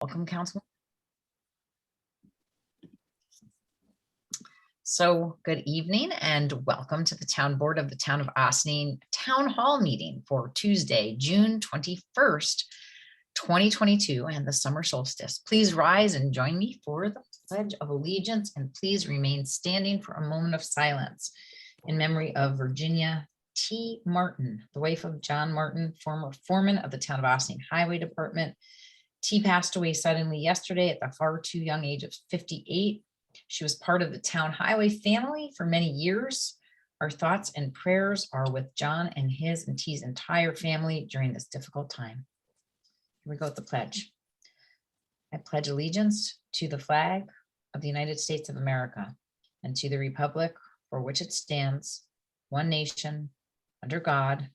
Welcome, Council. So good evening and welcome to the Town Board of the Town of Ossining Town Hall meeting for Tuesday, June 21st, 2022 and the summer solstice. Please rise and join me for the Pledge of Allegiance, and please remain standing for a moment of silence in memory of Virginia T. Martin, the wife of John Martin, former foreman of the Town of Ossining Highway Department. T passed away suddenly yesterday at the far too young age of 58. She was part of the town highway family for many years. Our thoughts and prayers are with John and his and T's entire family during this difficult time. Here we go with the pledge. I pledge allegiance to the flag of the United States of America and to the republic for which it stands, one nation, under God,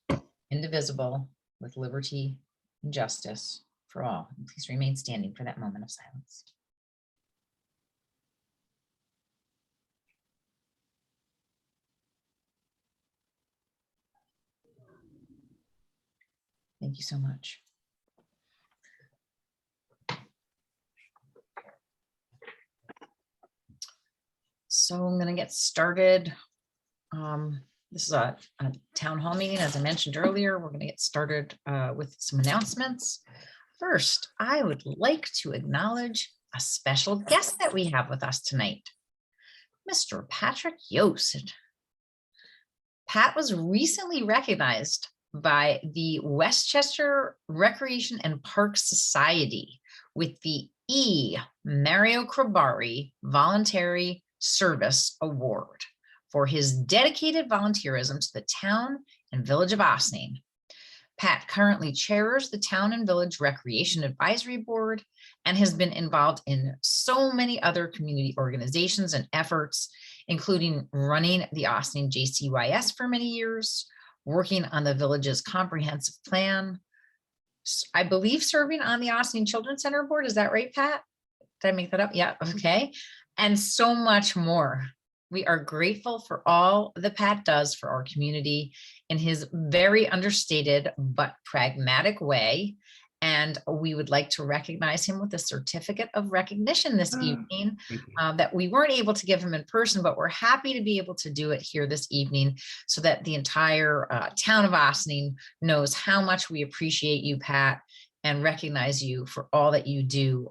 indivisible, with liberty and justice for all. And please remain standing for that moment of silence. Thank you so much. So I'm going to get started. This is a town hall meeting, as I mentioned earlier. We're going to get started with some announcements. First, I would like to acknowledge a special guest that we have with us tonight, Mr. Patrick Yost. Pat was recently recognized by the Westchester Recreation and Parks Society with the E. Mario Crabari Voluntary Service Award for his dedicated volunteerism to the town and village of Ossining. Pat currently chairs the Town and Village Recreation Advisory Board and has been involved in so many other community organizations and efforts, including running the Ossining JCYS for many years, working on the village's comprehensive plan, I believe serving on the Ossining Children's Center Board. Is that right, Pat? Did I make that up? Yeah, okay. And so much more. We are grateful for all that Pat does for our community in his very understated but pragmatic way. And we would like to recognize him with a certificate of recognition this evening that we weren't able to give him in person, but we're happy to be able to do it here this evening so that the entire town of Ossining knows how much we appreciate you, Pat, and recognize you for all that you do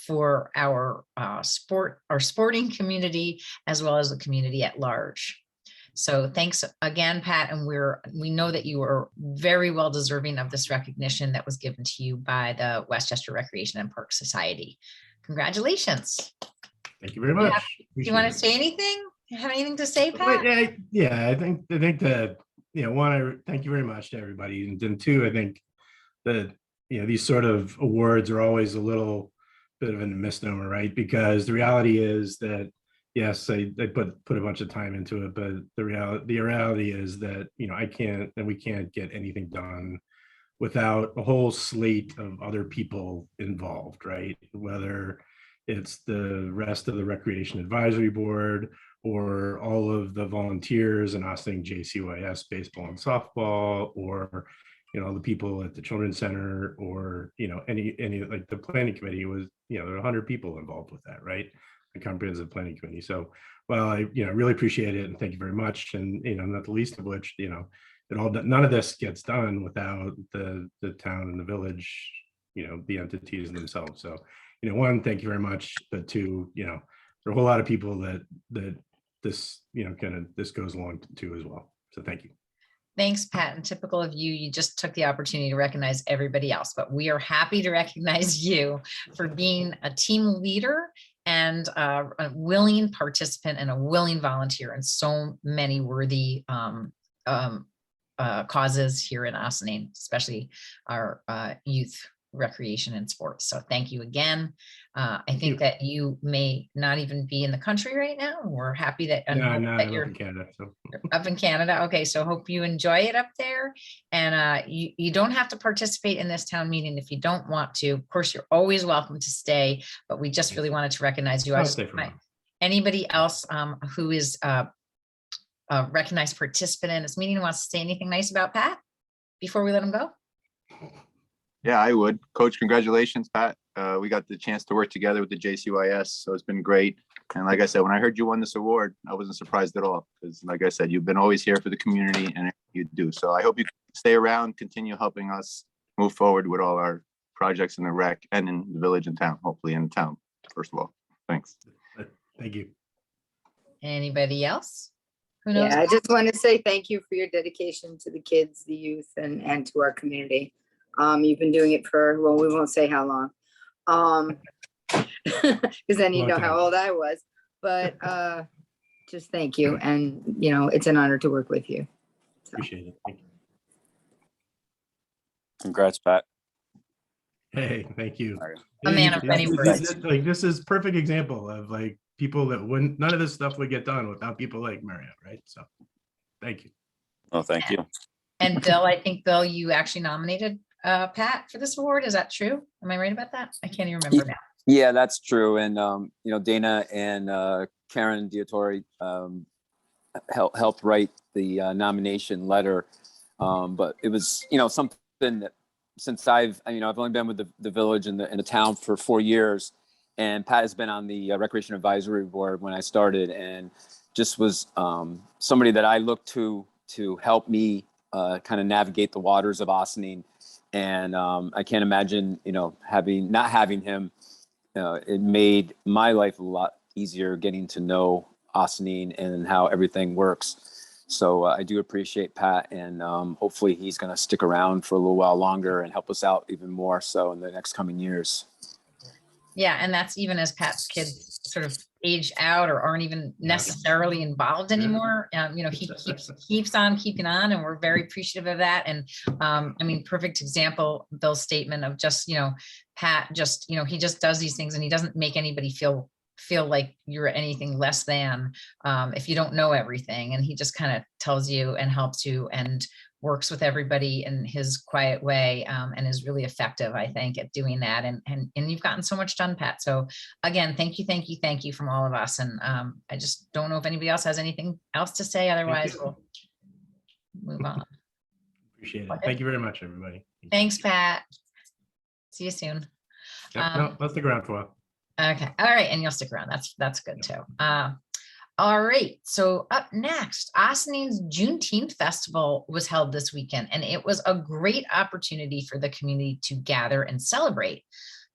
for our sporting community, as well as the community at large. So thanks again, Pat, and we know that you are very well deserving of this recognition that was given to you by the Westchester Recreation and Park Society. Congratulations. Thank you very much. Do you want to say anything? Have anything to say, Pat? Yeah, I think that, one, I thank you very much to everybody, and then two, I think that these sort of awards are always a little bit of a misnomer, right? Because the reality is that yes, they put a bunch of time into it, but the reality is that we can't get anything done without a whole slate of other people involved, right? Whether it's the rest of the Recreation Advisory Board or all of the volunteers in Ossining JCYS baseball and softball, or the people at the Children's Center, or any like the planning committee was, there are 100 people involved with that, right? The comprehensive planning committee. So, well, I really appreciate it, and thank you very much. And not the least of which, none of this gets done without the town and the village, the entities themselves. So, one, thank you very much, but two, there are a whole lot of people that this this goes along to as well. So thank you. Thanks, Pat. And typical of you, you just took the opportunity to recognize everybody else, but we are happy to recognize you for being a team leader and a willing participant and a willing volunteer in so many worthy causes here in Ossining, especially our youth recreation and sports. So thank you again. I think that you may not even be in the country right now. We're happy that, that you're up in Canada. So. Up in Canada. Okay, so hope you enjoy it up there. And you don't have to participate in this town meeting if you don't want to. Of course, you're always welcome to stay, but we just really wanted to recognize you. Anybody else who is a recognized participant in this meeting wants to say anything nice about Pat before we let him go? Yeah, I would. Coach, congratulations, Pat. We got the chance to work together with the JCYS, so it's been great. And like I said, when I heard you won this award, I wasn't surprised at all, because like I said, you've been always here for the community, and you do. So I hope you stay around, continue helping us move forward with all our projects in the rec and in the village and town, hopefully in town, first of all. Thanks. Thank you. Anybody else? Who knows? Yeah, I just want to say thank you for your dedication to the kids, the youth, and to our community. You've been doing it for, well, we won't say how long. Because then you Long know time. how old I was. But just thank you. And, you know, it's an honor to work with you. Appreciate it. Thank you. Congrats, Pat. Hey, thank you. All right. A man of many words. Like, this is perfect example of like people that wouldn't, none of this stuff would get done without people like Mario, right? So thank you. Oh, thank you. And Bill, I think, Bill, you actually nominated Pat for this award. Is that true? Am I right about that? I can't even remember now. Yeah, that's true. And, you know, Dana and Karen Diatori helped write the nomination letter. But it was, you know, something that since I've only been with the village and the town for 4 years, and Pat has been on the Recreation Advisory Board when I started, and just was somebody that I looked to help me kind of navigate the waters of Ossining. And I can't imagine, you know, not having him. It made my life a lot easier getting to know Ossining and how everything works. So I do appreciate Pat, and hopefully he's going to stick around for a little while longer and help us out even more so in the next coming years. Yeah, and that's even as Pat's kids sort of age out or aren't even necessarily involved anymore. You know, he keeps on keeping on, and we're very appreciative of that. And I mean, perfect example, Bill's statement of just, you know, Pat just, you know, he just does these things and he doesn't make anybody feel like you're anything less than if you don't know everything. And he just kind of tells you and helps you and works with everybody in his quiet way, and is really effective, I think, at doing that. And you've gotten so much done, Pat. So again, thank you from all of us. And I just don't know if anybody else has anything else to say. Otherwise, we'll move on. Appreciate it. Thank you very much, everybody. Thanks, Pat. See you soon. Yep, no, let's stick around for a while. Okay. All right. And you'll stick around. That's good too. All right. So up next, Ossining's Juneteenth Festival was held this weekend, and it was a great opportunity for the community to gather and celebrate.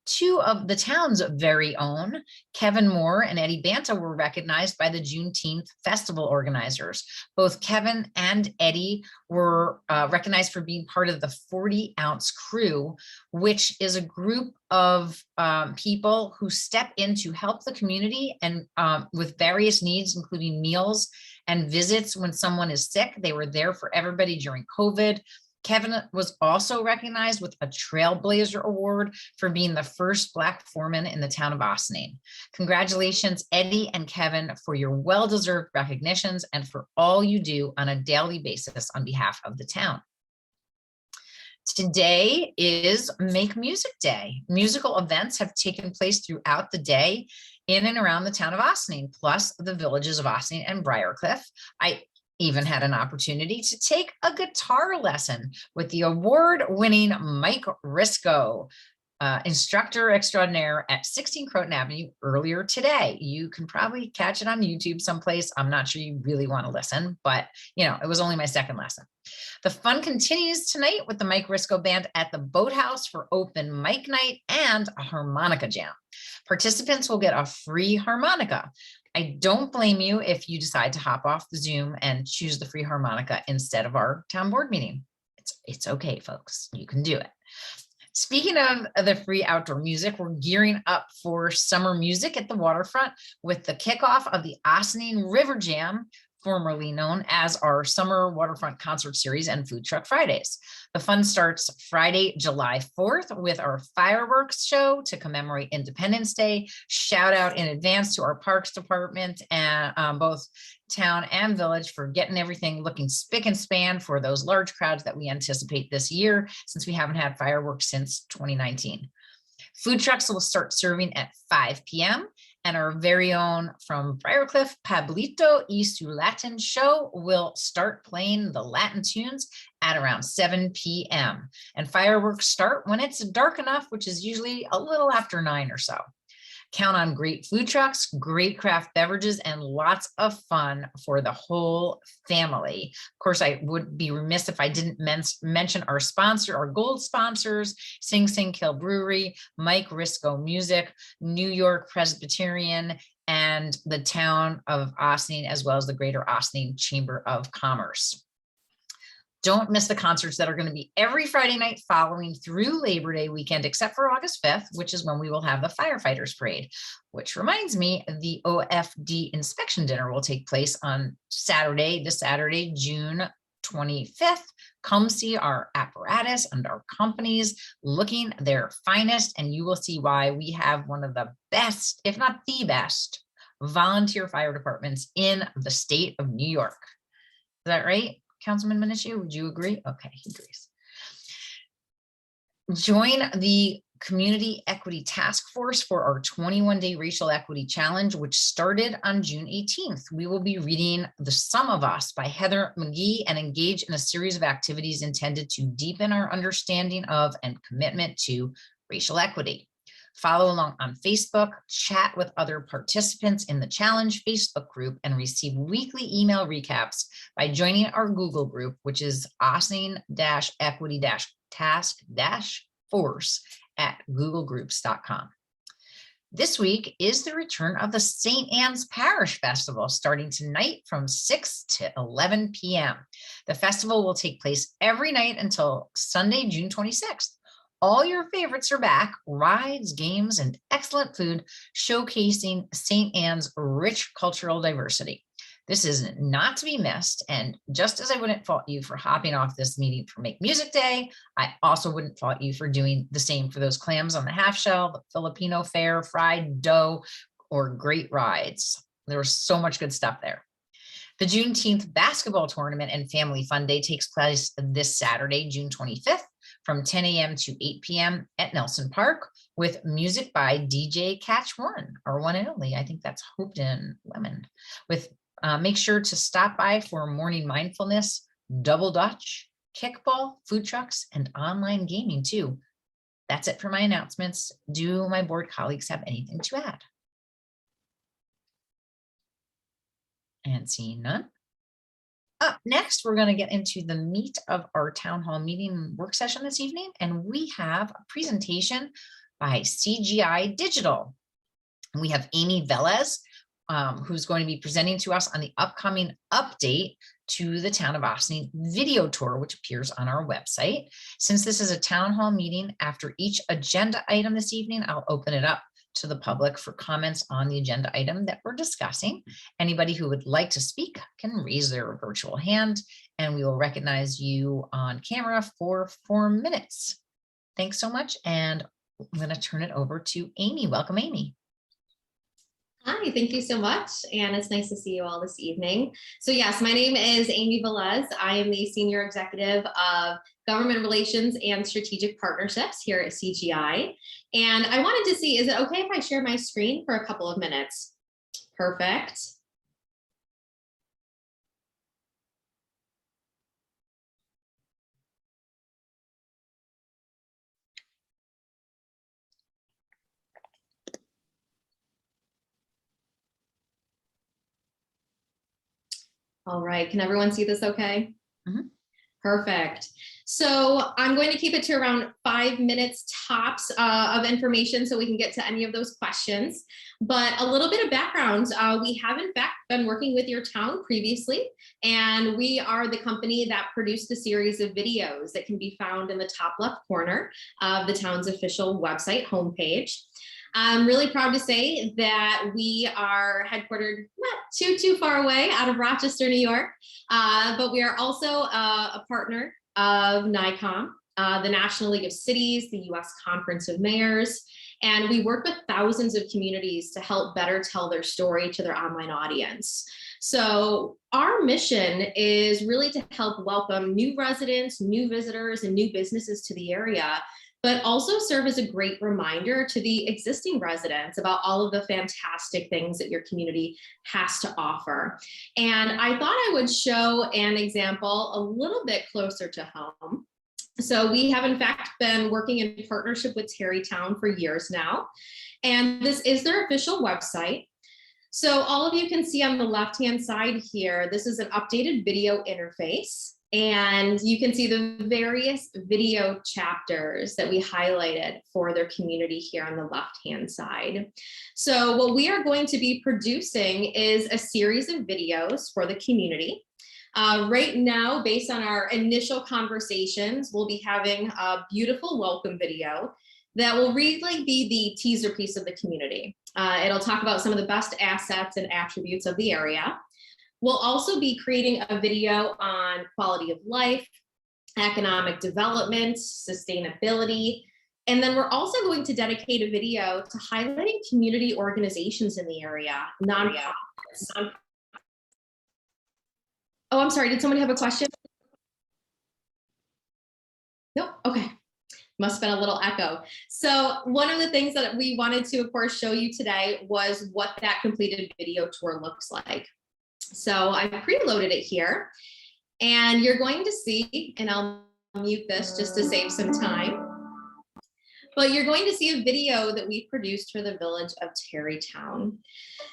Two of the town's very own, Kevin Moore and Eddie Banta, were recognized by the Juneteenth Festival organizers. Both Kevin and Eddie were recognized for being part of the 40-ounce crew, which is a group of people who step in to help the community and with various needs, including meals and visits when someone is sick. They were there for everybody during COVID. Kevin was also recognized with a Trailblazer Award for being the first Black foreman in the town of Ossining. Congratulations, Eddie and Kevin, for your well-deserved recognitions and for all you do on a daily basis on behalf of the town. Today is Make Music Day. Musical events have taken place throughout the day in and around the town of Ossining, plus the villages of Ossining and Briarcliff. I even had an opportunity to take a guitar lesson with the award-winning Mike Risco, instructor extraordinaire at 16 Croton Avenue earlier today. You can probably catch it on YouTube someplace. I'm not sure you really want to listen, but you know, it was only my second lesson. The fun continues tonight with the Mike Risco Band at the Boathouse for open mic night and a harmonica jam. Participants will get a free harmonica. I don't blame you if you decide to hop off the Zoom and choose the free harmonica instead of our town board meeting. It's okay, folks. You can do it. Speaking of the free outdoor music, we're gearing up for summer music at the waterfront with the kickoff of the Ossining River Jam, formerly known as our Summer Waterfront Concert Series and Food Truck Fridays. The fun starts Friday, July 4th with our fireworks show to commemorate Independence Day. Shout out in advance to our Parks Department and both town and village for getting everything looking spick and span for those large crowds that we anticipate this year, since we haven't had fireworks since 2019. Food trucks will start serving at 5 p.m. And our very own from Briarcliff, Pablito y su Latin show will start playing the Latin tunes at around 7 p.m. And fireworks start when it's dark enough, which is usually a little after 9 or so. Count on great food trucks, great craft beverages, and lots of fun for the whole family. Of course, I would be remiss if I didn't mention our sponsor, our gold sponsors, Sing Sing Kill Brewery, Mike Risco Music, New York Presbyterian, and the town of Ossining, as well as the Greater Ossining Chamber of Commerce. Don't miss the concerts that are going to be every Friday night following through Labor Day weekend, except for August 5th, which is when we will have the Firefighters Parade, which reminds me the OFD inspection dinner will take place on Saturday, June 25th. Come see our apparatus and our companies looking their finest, and you will see why we have one of the best, if not the best, volunteer fire departments in the state of New York. Is that right? Councilman Minichia, would you agree? Okay, he agrees. Join the Community Equity Task Force for our 21-day Racial Equity Challenge, which started on June 18th. We will be reading The Sum of Us by Heather McGhee and engage in a series of activities intended to deepen our understanding of and commitment to racial equity. Follow along on Facebook, chat with other participants in the challenge Facebook group, and receive weekly email recaps by joining our Google group, which is Ossining-Equity-Task-Force at googlegroups.com. This week is the return of the St. Anne's Parish Festival, starting tonight from 6 to 11 p.m. The festival will take place every night until Sunday, June 26th. All your favorites are back: rides, games, and excellent food showcasing St. Anne's rich cultural diversity. This is not to be missed. And just as I wouldn't fault you for hopping off this meeting for Make Music Day, I also wouldn't fault you for doing the same for those clams on the half shell, the Filipino fare, fried dough, or great rides. There was so much good stuff there. The Juneteenth basketball tournament and family fun day takes place this Saturday, June 25th, from 10 a.m. to 8 p.m. at Nelson Park, with music by DJ Catch One, our one and only. I think that's Hope in Lemon. Make sure to stop by for morning mindfulness, double Dutch, kickball, food trucks, and online gaming too. That's it for my announcements. Do my board colleagues have anything to add? And seeing none. Up next, we're going to get into the meat of our town hall meeting work session this evening, and we have a presentation by CGI Digital. We have Amy Velez, who's going to be presenting to us on the upcoming update to the Town of Ossining video tour, which appears on our website. Since this is a town hall meeting, after each agenda item this evening, I'll open it up to the public for comments on the agenda item that we're discussing. Anybody who would like to speak can raise their virtual hand, and we will recognize you on camera for 4 minutes. Thanks so much, and I'm going to turn it over to Amy. Welcome, Amy. Hi, thank you so much. And it's nice to see you all this evening. So yes, my name is Amy Velez. I am the Senior Executive of Government Relations and Strategic Partnerships here at CGI. And I wanted to see, is it okay if I share my screen for a couple of minutes? Perfect. All right, can everyone see this okay? Mm-hmm. Perfect. So I'm going to keep it to around 5 minutes tops of information so we can get to any of those questions. But a little bit of background, we have in fact been working with your town previously, and we are the company that produced a series of videos that can be found in the top left corner of the town's official website homepage. I'm really proud to say that we are headquartered not too far away out of Rochester, New York, but we are also a partner of NICOM, the National League of Cities, the U.S. Conference of Mayors, and we work with thousands of communities to help better tell their story to their online audience. So our mission is really to help welcome new residents, new visitors, and new businesses to the area but also serve as a great reminder to the existing residents about all of the fantastic things that your community has to offer. And I thought I would show an example a little bit closer to home. So we have in fact been working in partnership with Tarrytown for years now, and this is their official website. So all of you can see on the left-hand side here, this is an updated video interface, and you can see the various video chapters that we highlighted for their community here on the left-hand side. So what we are going to be producing is a series of videos for the community. Right now, based on our initial conversations, we'll be having a beautiful welcome video that will really be the teaser piece of the community. It'll talk about some of the best assets and attributes of the area. We'll also be creating a video on quality of life, economic development, sustainability, and then we're also going to dedicate a video to highlighting community organizations in the area, nonprofits. Oh, I'm sorry, did somebody have a question? Nope, okay. Must have been a little echo. So one of the things that we wanted to, of course, show you today was what that completed video tour looks like. So I preloaded it here, and you're going to see, and I'll mute this just to save some time, but you're going to see a video that we produced for the village of Tarrytown.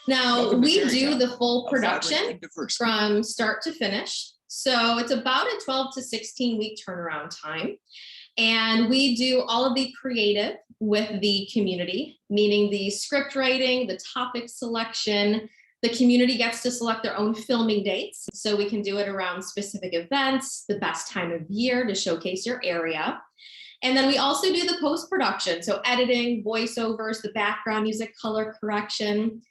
Now, Welcome to we do Tarrytown, the full a vibrant production and diverse from start to finish. So it's about a 12 to 16 week turnaround time. And we do all of the creative with the community, meaning the script writing, the topic selection. The community gets to select their own filming dates, so we can do it around specific events, the best time of year to showcase your area. And then we also do the post-production, so editing, voiceovers, the background music, color correction.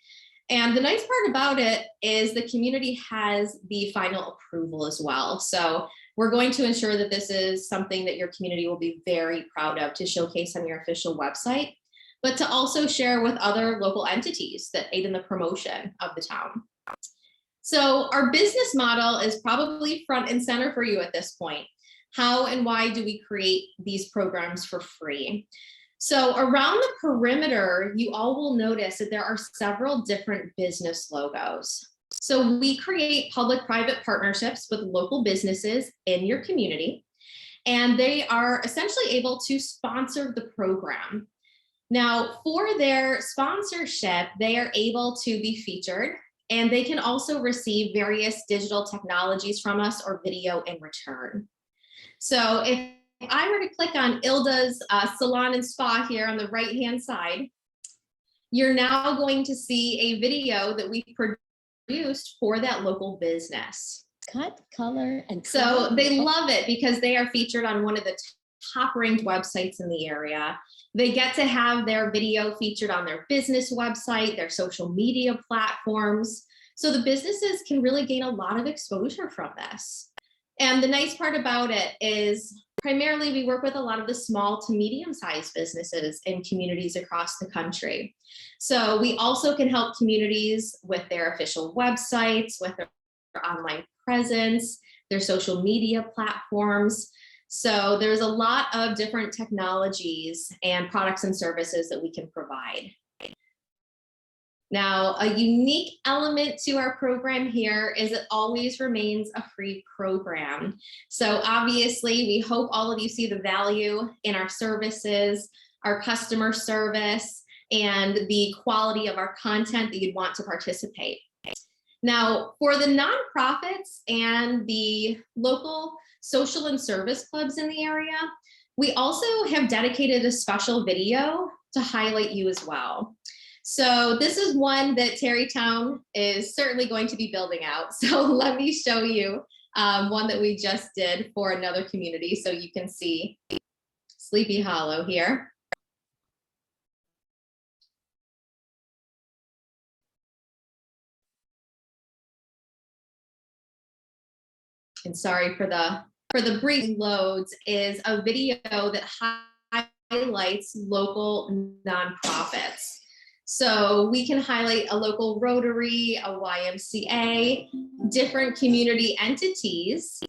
And the nice part about it is the community has the final approval as well. So we're going to ensure that this is something that your community will be very proud of to showcase on your official website, but to also share with other local entities that aid in the promotion of the town. So our business model is probably front and center for you at this point. How and why do we create these programs for free? So around the perimeter, you all will notice that there are several different business logos. So we create public-private partnerships with local businesses in your community, and they are essentially able to sponsor the program. Now, for their sponsorship, they are able to be featured, and they can also receive various digital technologies from us or video in return. So if I were to click on Ilda's Salon and Spa here on the right-hand side, you're now going to see a video that we produced for that local business. Cut, color, and So they love it because they are featured on one of the top ranked websites in the area. They get to have their video featured on their business website, their social media platforms. So the businesses can really gain a lot of exposure from this. And the nice part about it is primarily we work with a lot of the small to medium-sized businesses in communities across the country. So we also can help communities with their official websites, with their online presence, their social media platforms. So there's a lot of different technologies and products and services that we can provide. Now, a unique element to our program here is it always remains a free program. So obviously, we hope all of you see the value in our services, our customer service, and the quality of our content that you'd want to participate. Now, for the nonprofits and the local social and service clubs in the area, we also have dedicated a special video to highlight you as well. So this is one that Tarrytown is certainly going to be building out. So let me show you one that we just did for another community so you can see Sleepy Hollow here. And sorry for the brief loads, is a video that highlights local nonprofits. So we can highlight a local Rotary, a YMCA, different community entities,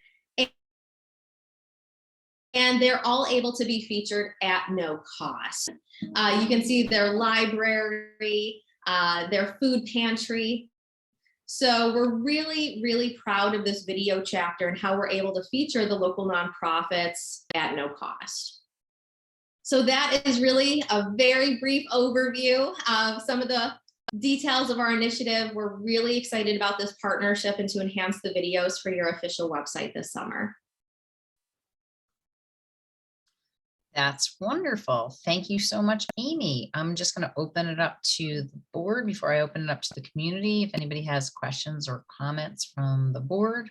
and they're all able to be featured at no cost. You can see their library, their food pantry. So we're really, really proud of this video chapter and how we're able to feature the local nonprofits at no cost. So that is really a very brief overview of some of the details of our initiative. We're really excited about this partnership and to enhance the videos for your official website this summer. That's wonderful. Thank you so much, Amy. I'm just going to open it up to the board before I open it up to the community. If anybody has questions or comments from the board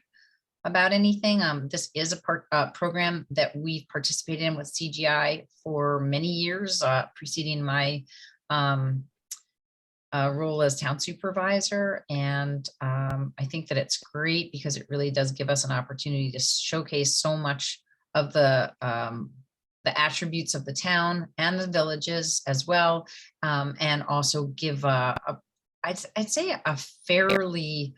about anything, this is a program that we've participated in with CGI for many years, preceding my role as town supervisor. And I think that it's great because it really does give us an opportunity to showcase so much of the attributes of the town and the villages as well, and also give I'd say a fairly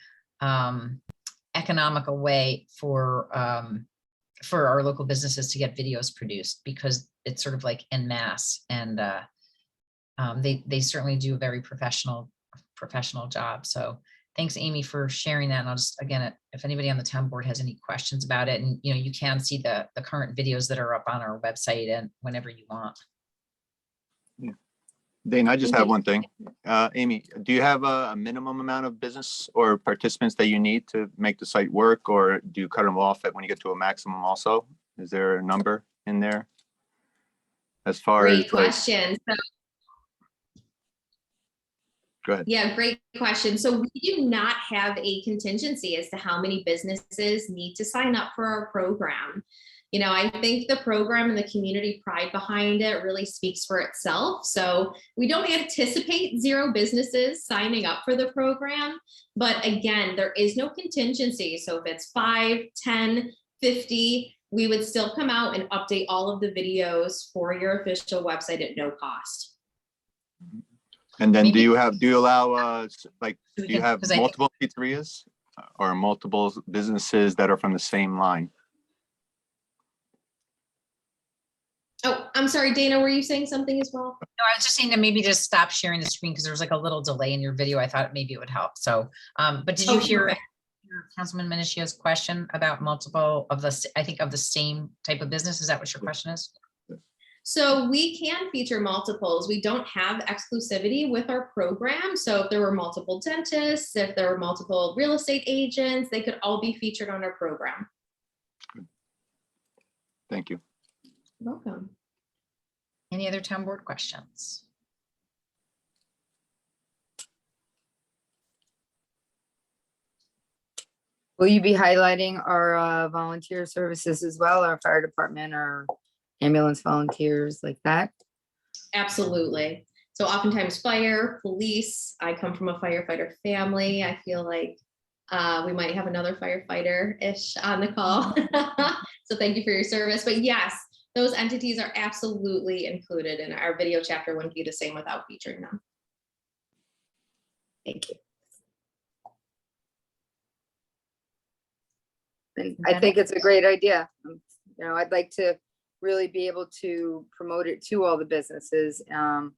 economical way for our local businesses to get videos produced, because it's sort of like en masse, and they certainly do a very professional job. So thanks, Amy, for sharing that. And I'll just, again, if anybody on the town board has any questions about it, and you can see the current videos that are up on our website and whenever you want. Yeah. Dana, I just have one thing. Amy, do you have a minimum amount of business or participants that you need to make the site work, or do you cut them off when you get to a maximum also? Is there a number in there? As far as Great question. So, go ahead. yeah, great question. So we do not have a contingency as to how many businesses need to sign up for our program. I think the program and the community pride behind it really speaks for itself. So we don't anticipate 0 businesses signing up for the program, but again, there is no contingency. So if it's 5, 10, 50, we would still come out and update all of the videos for your official website at no cost. And then Maybe- do you allow do you have 'Cause I- multiple pizzerias or multiple businesses that are from the same line? Oh, I'm sorry, Dana, were you saying something as well? No, I was just saying to maybe just stop sharing the screen because there was like a little delay in your video. I thought maybe it would help. So, but did you hear perfect. Councilman Minichio's question about multiple of the same type of business? Is that what your question is? So we can feature multiples. We don't have exclusivity with our program. So if there were multiple dentists, if there were multiple real estate agents, they could all be featured on our program. Thank you. You're welcome. Any other town board questions? Will you be highlighting our volunteer services as well, our fire department, our ambulance volunteers like that? Absolutely. So oftentimes fire, police, I come from a firefighter family. I feel like we might have another firefighter-ish on the call. So thank you for your service. But yes, those entities are absolutely included, and our video chapter wouldn't be the same without featuring them. Thank you. And I think it's a great idea. I'd like to really be able to promote it to all the businesses and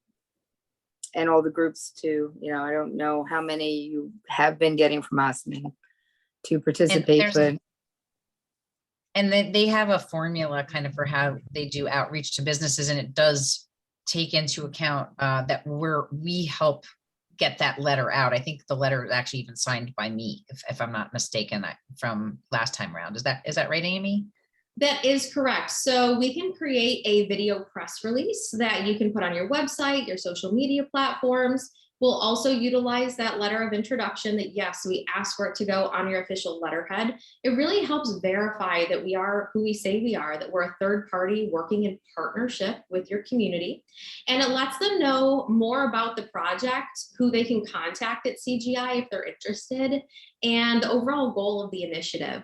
all the groups too. I don't know how many you have been getting from us to participate, but And they have a formula kind of for how they do outreach to businesses, and it does take into account that we help get that letter out. I think the letter is actually even signed by me, if I'm not mistaken, from last time around. Is that right, Amy? That is correct. So we can create a video press release that you can put on your website, your social media platforms. We'll also utilize that letter of introduction that, yes, we ask for it to go on your official letterhead. It really helps verify that we are who we say we are, that we're a third party working in partnership with your community. And it lets them know more about the project, who they can contact at CGI if they're interested, and the overall goal of the initiative.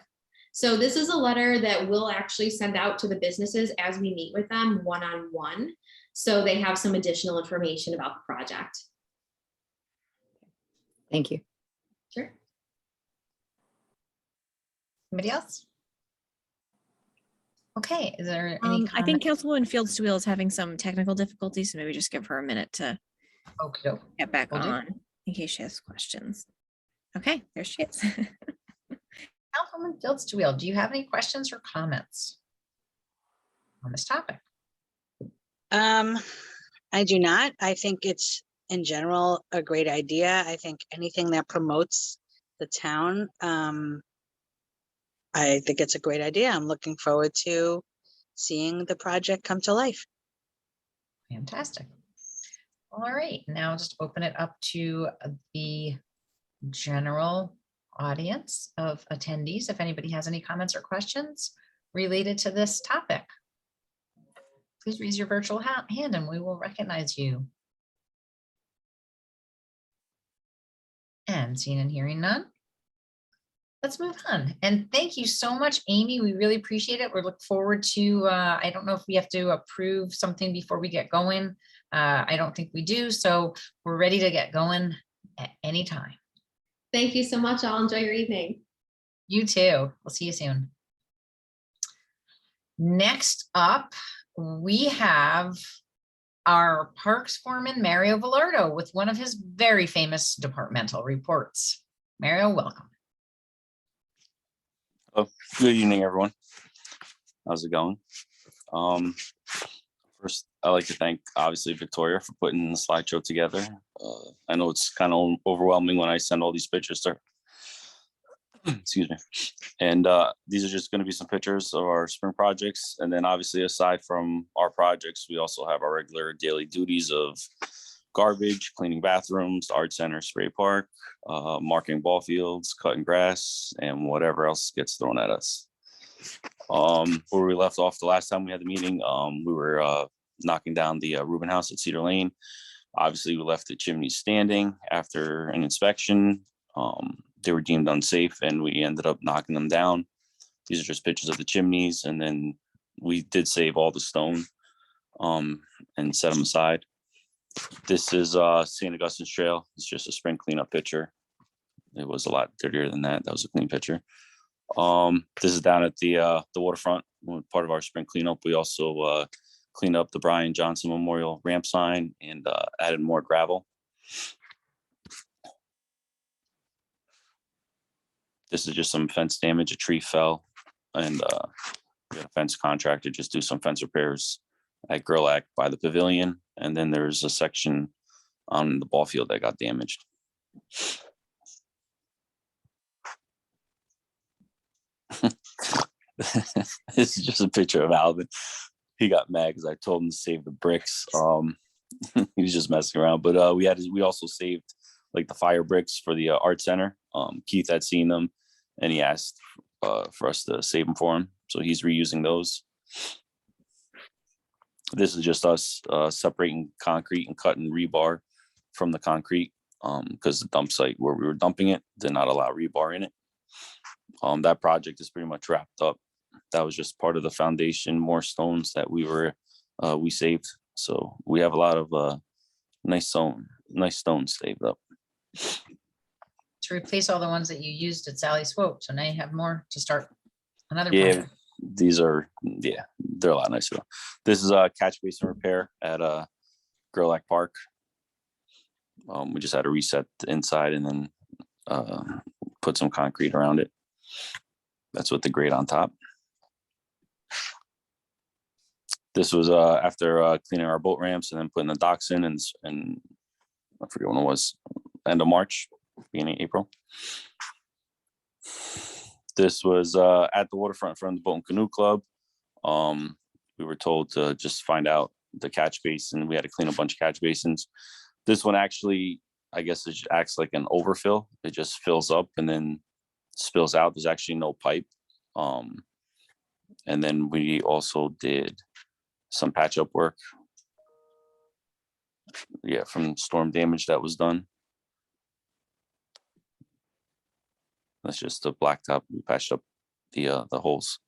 So this is a letter that we'll actually send out to the businesses as we meet with them one-on-one. So they have some additional information about the project. thank you. Anybody else? Okay, is there any? I think comment? Councilwoman Fields Steel is having some technical difficulties, so maybe just give her a minute to Okey-doke. get back Will do. on in case she has questions. Okay, there she is. Councilwoman Fields Toohill, do you have any questions or comments on this topic? I do not. I think it's in general a great idea. I think anything that promotes the town, I think it's a great idea. I'm looking forward to seeing the project come to life. Fantastic. All right, now just open it up to the general audience of attendees. If anybody has any comments or questions related to this topic, please raise your virtual hand and we will recognize you. And seeing and hearing none. Let's move on. And thank you so much, Amy. We really appreciate it. We look forward to, I don't know if we have to approve something before we get going. I don't think we do. So we're ready to get going at any time. Thank you so much. I'll enjoy your evening. You too. We'll see you soon. Next up, we have our Parks Foreman, Mario Velardo, with one of his very famous departmental reports. Mario, welcome. Oh, good evening, everyone. How's it going? First, I'd like to thank, obviously, Victoria for putting the slideshow together. I know it's kind of overwhelming when I send all these pictures to her. Excuse me. And these are just going to be some pictures of our spring projects. And then obviously, aside from our projects, we also have our regular daily duties of garbage, cleaning bathrooms, the art center, spray park, marking ball fields, cutting grass, and whatever else gets thrown at us. Where we left off the last time we had the meeting, we were knocking down the Rubin House at Cedar Lane. Obviously, we left the chimneys standing after an inspection. They were deemed unsafe and we ended up knocking them down. These are just pictures of the chimneys, and then we did save all the stone and set them aside. This is St. Augustine's Trail. It's just a spring cleanup picture. It was a lot dirtier than that. That was a clean picture. This is down at the waterfront. Part of our spring cleanup, we also cleaned up the Brian Johnson Memorial ramp sign and added more gravel. This is just some fence damage. A tree fell, and we had a fence contractor just do some fence repairs at Gerlach by the pavilion. And then there's a section on the ball field that got damaged. This is just a picture of Alvin. He got mad because I told him to save the bricks. He was just messing around, but we also saved like the fire bricks for the art center. Keith had seen them and he asked for us to save them for him. So he's reusing those. This is just us separating concrete and cutting rebar from the concrete because the dump site where we were dumping it did not allow rebar in it. That project is pretty much wrapped up. That was just part of the foundation, more stones that we saved. So we have a lot of nice stones saved up. To replace all the ones that you used at Sally Swope. So now you have more to start another Yeah, project. they're a lot nicer. This is a catch basin repair at Gerlach Park. We just had to reset the inside and then put some concrete around it. That's with the grate on top. This was after cleaning our boat ramps and then putting the docks in, and I forget when it was, end of March, beginning of April. This was at the waterfront from the Boat and Canoe Club. We were told to just find out the catch basin. We had to clean a bunch of catch basins. This one actually, I guess it acts like an overfill. It just fills up and then spills out. There's actually no pipe. And then we also did some patch up work. Yeah, from storm damage that was done. That's just the blacktop. We patched up the holes.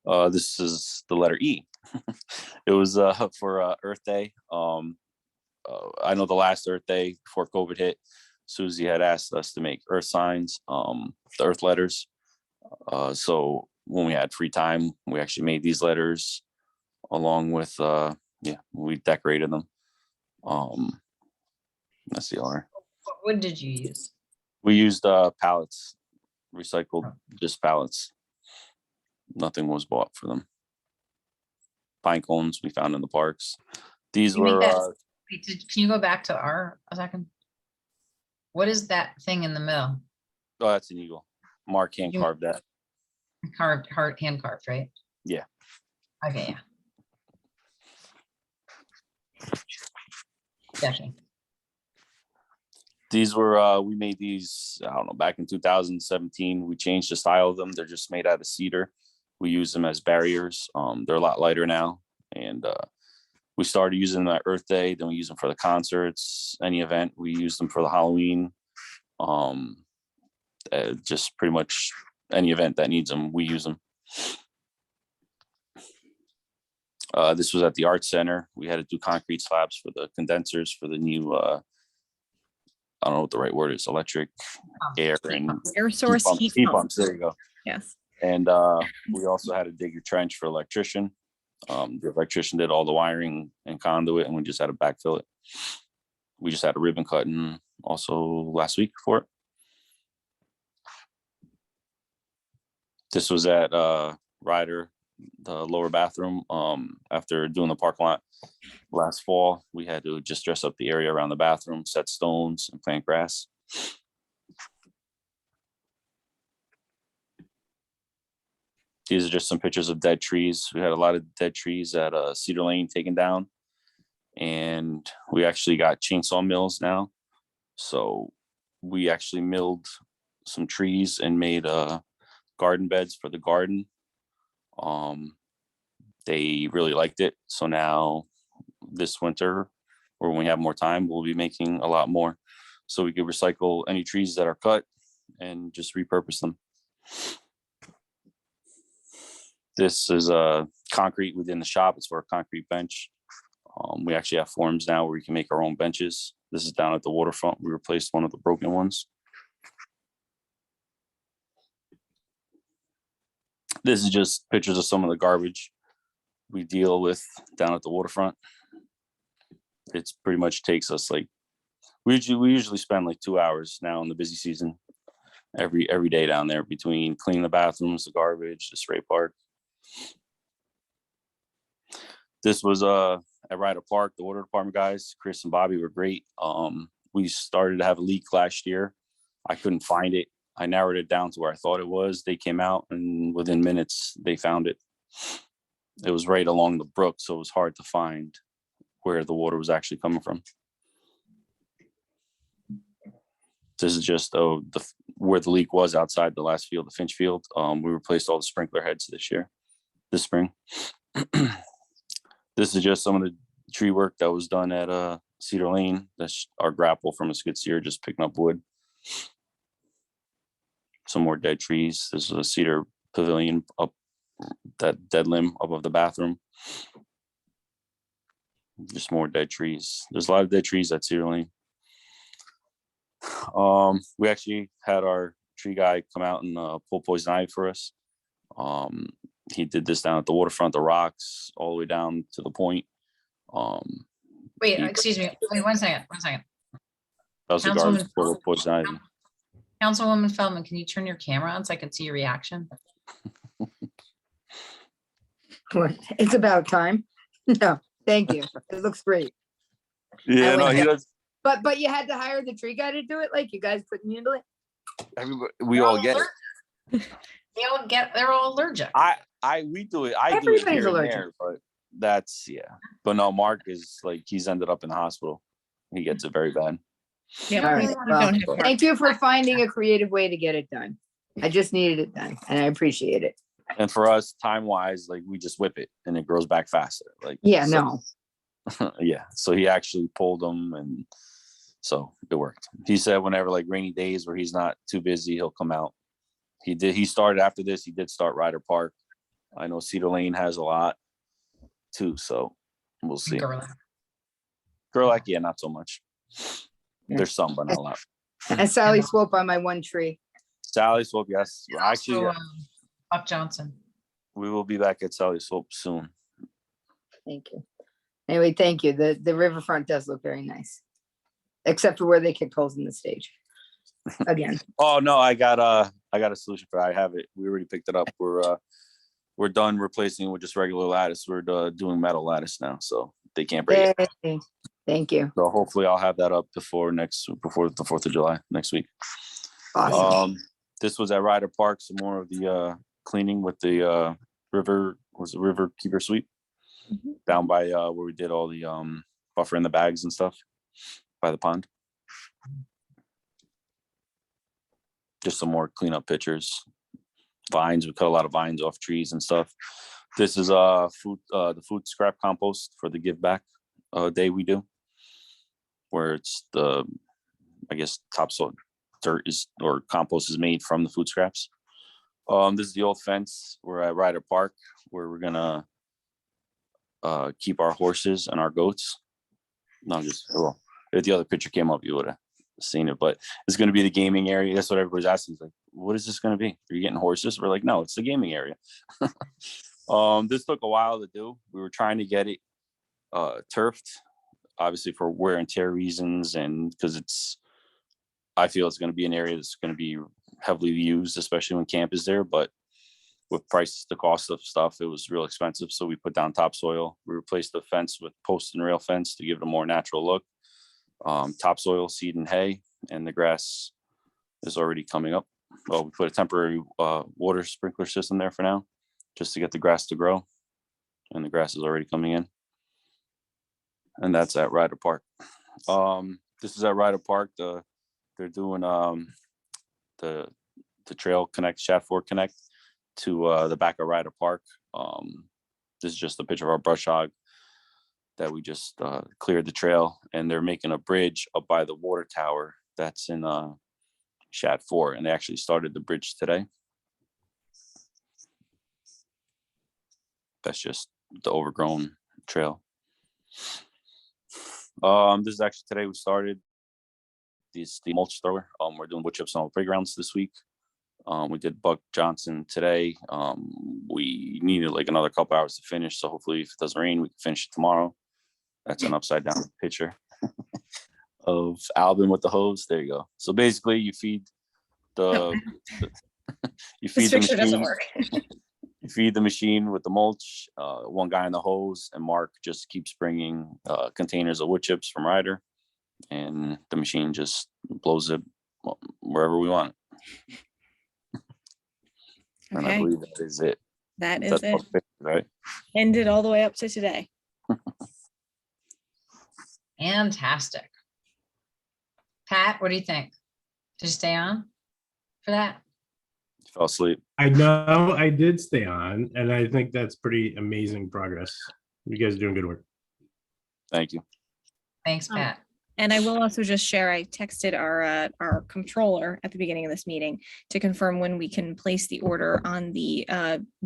This is the letter E. It was for Earth Day. I know the last Earth Day before COVID hit, Susie had asked us to make earth signs, the earth letters. So when we had free time, we actually made these letters along with, we decorated them. That's the owner. What wood did you use? We used pallets, recycled just pallets. Nothing was bought for them. Pine cones we found in the parks. These You make were, that- Wait, can you go back to a second? What is that thing in the middle? oh, that's an eagle. Mark hand You- carved that. Hand carved, right? Yeah. Okay, yeah. Gotcha. These were, we made these, I don't know, back in 2017. We changed the style of them. They're just made out of cedar. We use them as barriers. They're a lot lighter now. And we started using them at Earth Day. Then we use them for the concerts, any event. We use them for the Halloween. Just pretty much any event that needs them, we use them. This was at the Art Center. We had to do concrete slabs for the condensers for the new, I don't know what the right word is, electric air and Air source heat heat pump. pumps. There you go. Yes. And we also had to dig a trench for electrician. The electrician did all the wiring and conduit, and we just had to backfill it. We just had a ribbon cutting also last week for it. This was at Ryder, the lower bathroom. After doing the parking lot last fall, we had to just dress up the area around the bathroom, set stones and plant grass. These are just some pictures of dead trees. We had a lot of dead trees at Cedar Lane taken down. And we actually got chainsaw mills now. So we actually milled some trees and made garden beds for the garden. They really liked it. So now this winter, or when we have more time, we'll be making a lot more. So we could recycle any trees that are cut and just repurpose them. This is concrete within the shop. It's for a concrete bench. We actually have forms now where we can make our own benches. This is down at the waterfront. We replaced one of the broken ones. This is just pictures of some of the garbage we deal with down at the waterfront. It's pretty much takes us like, we usually spend like 2 hours now in the busy season, every day down there between cleaning the bathrooms, the garbage, the spray park. This was at Ryder Park. The water department guys, Chris and Bobby, were great. We started to have a leak last year. I couldn't find it. I narrowed it down to where I thought it was. They came out and within minutes they found it. It was right along the brook, so it was hard to find where the water was actually coming from. This is just where the leak was outside the last field, the Finch Field. We replaced all the sprinkler heads this spring. This is just some of the tree work that was done at Cedar Lane. That's our grapple from a skid steer, just picking up wood. Some more dead trees. This is a cedar pavilion up that dead limb above the bathroom. Just more dead trees. There's a lot of dead trees at Cedar Lane. We actually had our tree guy come out and pull poison ivy for us. He did this down at the waterfront, the rocks, all the way down to the point. Wait, he- excuse me. Wait, one second. That was a garbage full of poison ivy. Councilwoman Feldman, can you turn your camera on so I can see your reaction? It's about time. No, thank you. It looks great. Yeah, no, wouldn't- he does. But you had to hire the tree guy to do it? Like you guys couldn't handle it? We all get it. They're all allergic. We do it. I do it Everybody's here and allergic. there, but that's, yeah. But no, Mark is like, he's ended up in the hospital. He gets it very bad. Yeah, All we right, don't well, have Mark. Thank you for finding a creative way to get it done. I just needed it done and I appreciate it. And for us, time wise, like we just whip it and it grows back faster. Like, Yeah, so- no. Yeah. So he actually pulled them and so it worked. He said whenever like rainy days where he's not too busy, he'll come out. He started after this. He did start Ryder Park. I know Cedar Lane has a lot too. So we'll see. Gerlach, yeah, not so much. Yeah. There's some, but not a lot. And Sally Swope on my one tree. Sally Swope, yes. Actually, So, Buck Johnson. We will be back at Sally Slope soon. Thank you. Anyway, thank you. The riverfront does look very nice. Except for where they kicked holes in the stage. Again, Oh, no, I got a solution for that. I have it. We already picked it up. We're done replacing it with just regular lattice. We're doing metal lattice now, so they can't break it. yay. Thank you. So hopefully I'll have that up before the 4th of July next week. Awesome. This was at Ryder Park, some more of the cleaning with the river keeper sweep down by where we did all the buffer in the bags and stuff by the pond. Just some more cleanup pictures. Vines, we cut a lot of vines off trees and stuff. This is the food scrap compost for the give back day we do, where it's the, I guess, topsoil dirt is, or compost is made from the food scraps. This is the old fence. We're at Ryder Park, where we're gonna keep our horses and our goats. No, just, well, if the other picture came up, you would have seen it, but it's going to be the gaming area. That's what everybody's asking. It's like, what is this going to be? Are you getting horses? We're like, no, it's the gaming area. This took a while to do. We were trying to get it turfed, obviously for wear and tear reasons, and because I feel it's going to be an area that's going to be heavily used, especially when camp is there. But with the cost of stuff, it was real expensive. So we put down topsoil. We replaced the fence with post and rail fence to give it a more natural look. Topsoil, seed, and hay, and the grass is already coming up. Well, we put a temporary water sprinkler system there for now, just to get the grass to grow, and the grass is already coming in. And that's at Ryder Park. This is at Ryder Park. They're doing the trail connect, Shat Fork connect to the back of Ryder Park. This is just a picture of our brush hog that we just cleared the trail, and they're making a bridge up by the water tower that's in Shat 4, and they actually started the bridge today. That's just the overgrown trail. This is actually today we started the mulch thrower. We're doing wood chips on all the playgrounds this week. We did Buck Johnson today. We needed like another couple hours to finish, so hopefully if it doesn't rain, we can finish it tomorrow. That's an upside down picture of Alvin with the hose. There you go. So basically you feed the This picture doesn't work. You feed the machine with the mulch, one guy in the hose, and Mark just keeps bringing containers of wood chips from Ryder, and the machine just blows it wherever we want it. And I Okay, believe that is it. that is That's it. perfect, right? Ended all the way up to today. Fantastic. Pat, what do you think? Did you stay on for that? Fell asleep. I know I did stay on, and I think that's pretty amazing progress. You guys are doing good work. Thank you. Thanks, Pat. And I will also just share, I texted our controller at the beginning of this meeting to confirm when we can place the order on the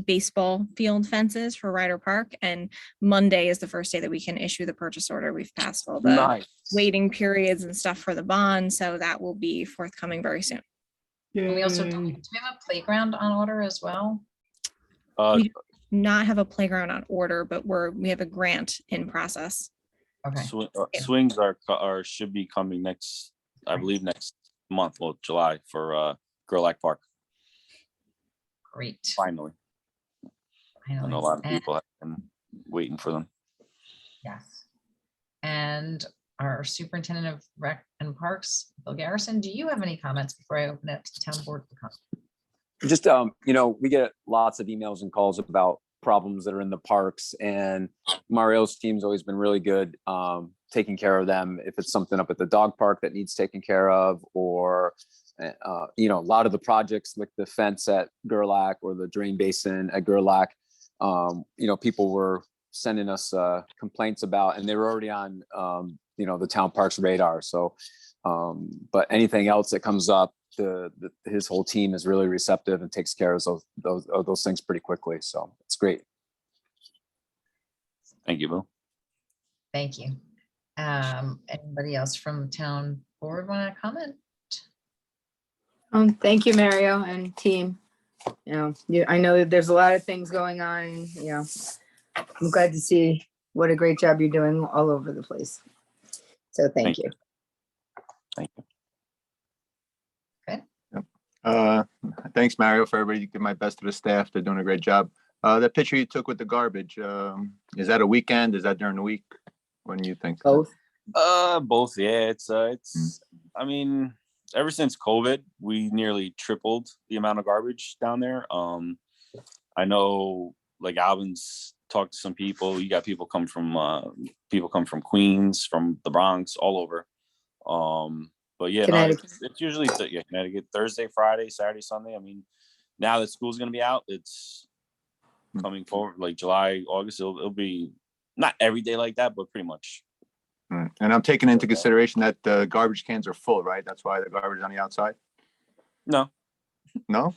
baseball field fences for Ryder Park. And Monday is the first day that we can issue the purchase order. We've passed all the Nice. waiting periods and stuff for the bond, so that will be forthcoming very soon. And we also, do Yay. we have a playground on order as well? We not have a playground on order, but we have a grant in process. Okay, Swings should be coming next, I believe next month, well, July, for Gerlach Park. great. Finally, I know a lot of people have been waiting for them. Yes. And our superintendent of rec and parks, Bill Garrison, do you have any comments before I open it to the town board? For comment? Just, we get lots of emails and calls about problems that are in the parks, and Mario's team's always been really good taking care of them. If it's something up at the dog park that needs taken care of, or a lot of the projects like the fence at Gerlach or the drain basin at Gerlach, people were sending us complaints about, and they were already on the town parks radar. So but anything else that comes up, his whole team is really receptive and takes care of those things pretty quickly. So it's great. Thank you, Bill. Thank you. Anybody else from town board want to comment? Thank you, Mario and team. You know, I know that there's a lot of things going on, you know, I'm glad to see what a great job you're doing all over the place. So thank Thank you. Thank you. Thanks, Mario, for everybody. Give my best to the staff. They're doing a great job. That picture you took with the garbage, is that a weekend? Is that during the week? When you think? Both. Both. Yeah, it's. I mean, ever since COVID, we nearly tripled the amount of garbage down there. I know, like Albin's talked to some people. You got people come from Queens, from the Bronx, all over. But yeah, no, Connecticut. it's usually Connecticut, Thursday, Friday, Saturday, Sunday. I mean, now that school's gonna be out, it's coming forward like July, August. It'll be not every day like that, but pretty much. Right. And I'm taking into consideration that the garbage cans are full, right? That's why the garbage is on the outside? No, No?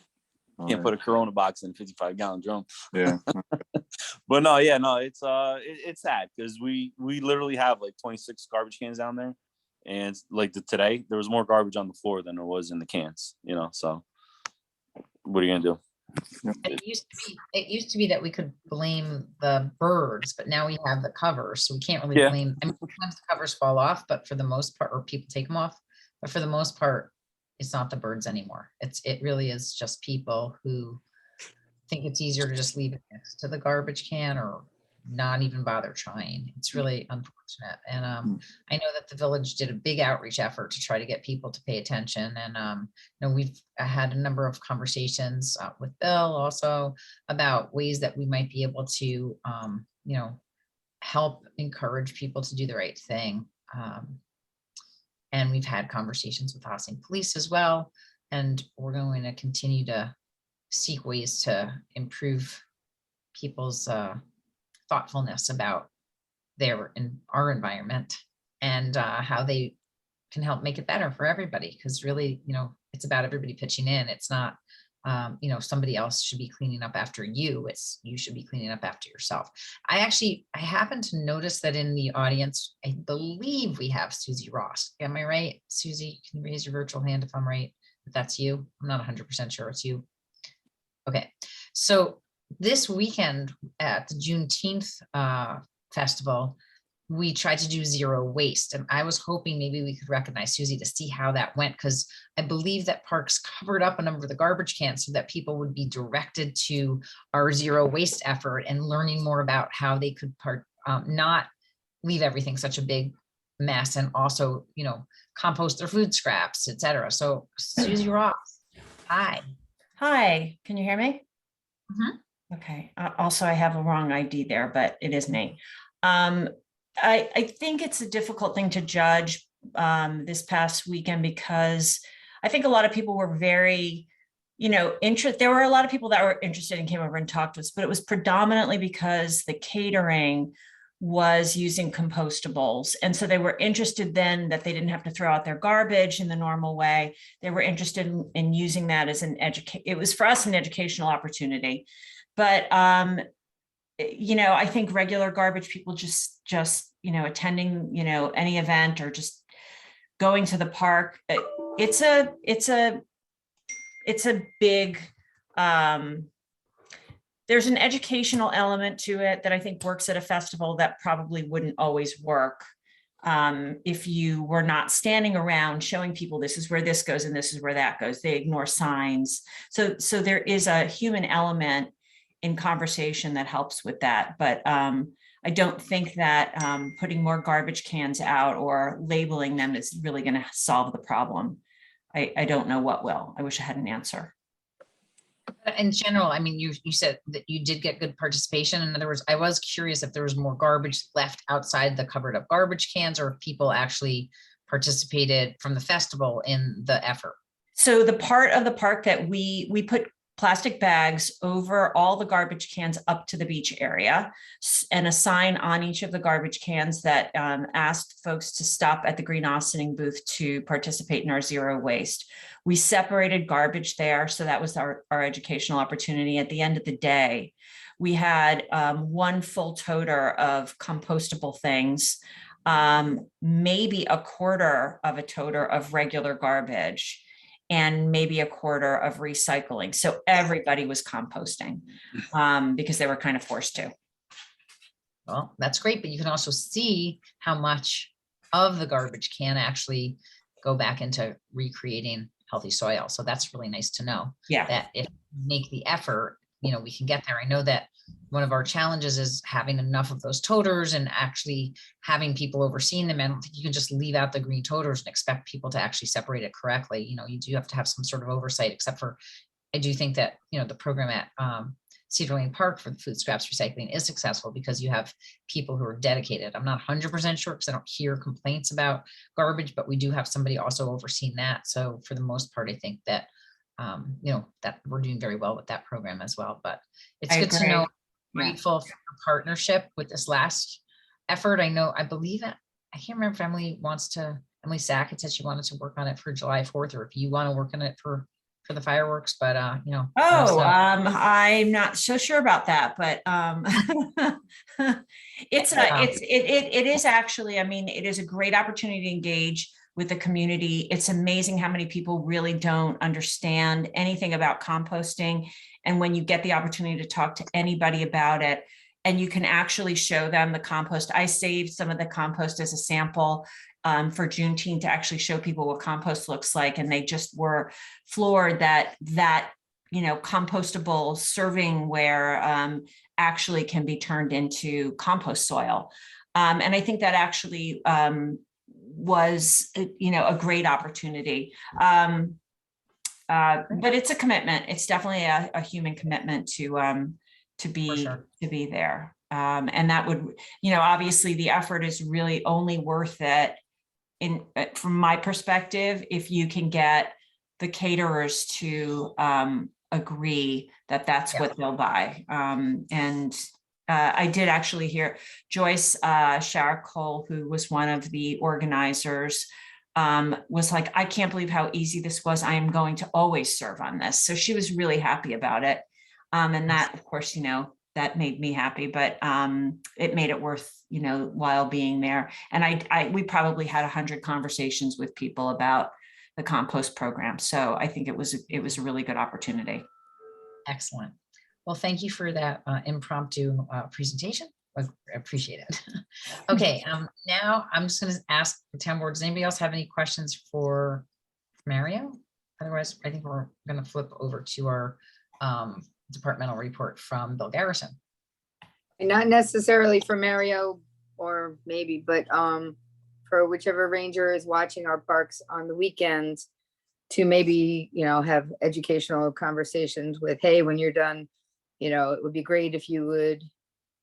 can't put a Corona box in a 55-gallon drum. Yeah. But no, yeah, no, it's sad because we literally have like 26 garbage cans down there, and like today there was more garbage on the floor than there was in the cans. You know, so what are you gonna do? It used to be that we could blame the birds, but now we have the covers, so we can't really Yeah. blame. I mean, sometimes the covers fall off, but for the most part, or people take them off, but for the most part, it's not the birds anymore. It really is just people who think it's easier to just leave it next to the garbage can or not even bother trying. It's really unfortunate. And I know that the village did a big outreach effort to try to get people to pay attention. And you know, we've had a number of conversations with Bill also about ways that we might be able to, you know, help encourage people to do the right thing. And we've had conversations with Ossining Police as well. And we're going to continue to seek ways to improve people's thoughtfulness about our environment and how they can help make it better for everybody. Because really, you know, it's about everybody pitching in. It's not, you know, somebody else should be cleaning up after you. It's you should be cleaning up after yourself. I happen to notice that in the audience, I believe we have Susie Ross. Am I right? Susie, can you raise your virtual hand if I'm right? If that's you, I'm not 100% sure it's you. Okay, so this weekend at the Juneteenth festival, we tried to do zero waste, and I was hoping maybe we could recognize Susie to see how that went, because I believe that Parks covered up a number of the garbage cans so that people would be directed to our zero waste effort and learning more about how they could not leave everything such a big mess, and also, you know, compost their food scraps, etc. So Susie Ross, hi. Hi, can you hear me? Mhm. Okay. Also, I have a wrong ID there, but it is me. I think it's a difficult thing to judge this past weekend because I think a lot of people were very, you know, there were a lot of people that were interested and came over and talked to us, but it was predominantly because the catering was using compostables. And so they were interested then that they didn't have to throw out their garbage in the normal way. They were interested in using that as it was for us an educational opportunity. But, you know, I think regular garbage people just, you know, attending, you know, any event or just going to the park, it's a big, there's an educational element to it that I think works at a festival that probably wouldn't always work if you were not standing around showing people this is where this goes and this is where that goes. They ignore signs. So there is a human element in conversation that helps with that. But I don't think that putting more garbage cans out or labeling them is really going to solve the problem. I don't know what will. I wish I had an answer. In general, I mean, you said that you did get good participation. In other words, I was curious if there was more garbage left outside the covered up garbage cans, or if people actually participated from the festival in the effort. So the part of the park that we put plastic bags over all the garbage cans up to the beach area, and a sign on each of the garbage cans that asked folks to stop at the Green Ossining booth to participate in our zero waste. We separated garbage there, so that was our educational opportunity. At the end of the day, we had one full toter of compostable things, maybe a quarter of a toter of regular garbage. and maybe a quarter of recycling. So everybody was composting because they were kind of forced to. Well, that's great, but you can also see how much of the garbage can actually go back into recreating healthy soil. So that's really nice to know Yeah. that if we make the effort, you know, we can get there. I know that one of our challenges is having enough of those toters and actually having people overseeing them. I don't think you can just leave out the green toters and expect people to actually separate it correctly. You know, you do have to have some sort of oversight, except for, I do think that, you know, the program at Cedar Lane Park for the food scraps recycling is successful because you have people who are dedicated. I'm not 100% sure because I don't hear complaints about garbage, but we do have somebody also overseeing that. So for the most part, I think that, you know, that we're doing very well with that program as well. But it's I good to agree. know, Yeah. grateful for your partnership with this last effort. I know, I believe that, I can't remember if Emily Sack had said she wanted to work on it for July 4th, or if you want to work on it for the fireworks, but you know. let us Oh, know. I'm not so sure about that, but it is actually, I mean, it is a great opportunity to engage with the community. It's amazing how many people really don't understand anything about composting. And when you get the opportunity to talk to anybody about it, and you can actually show them the compost. I saved some of the compost as a sample for Juneteenth to actually show people what compost looks like. And they just were floored that, you know, compostable servingware actually can be turned into compost soil. And I think that actually was, you know, a great opportunity. But it's a commitment. It's definitely a human commitment to be there. And that would, you know, obviously the effort is really only worth it from my perspective, if you can get the caterers to agree that that's what they'll buy. And I did actually hear Joyce Sharcole, who was one of the organizers, was like, I can't believe how easy this was. I am going to always serve on this. So she was really happy about it. And that, of course, you know, that made me happy, but it made it worth, you know, while being there. And we probably had 100 conversations with people about the compost program. So I think it was a really good opportunity. Excellent. Well, thank you for that impromptu presentation. I appreciate it. Okay, now I'm just going to ask the town board, does anybody else have any questions for Mario? Otherwise, I think we're going to flip over to our departmental report from Bill Garrison. And not necessarily for Mario, or maybe, but for whichever ranger is watching our parks on the weekends, to maybe, you know, have educational conversations with, hey, when you're done, you know, it would be great if you would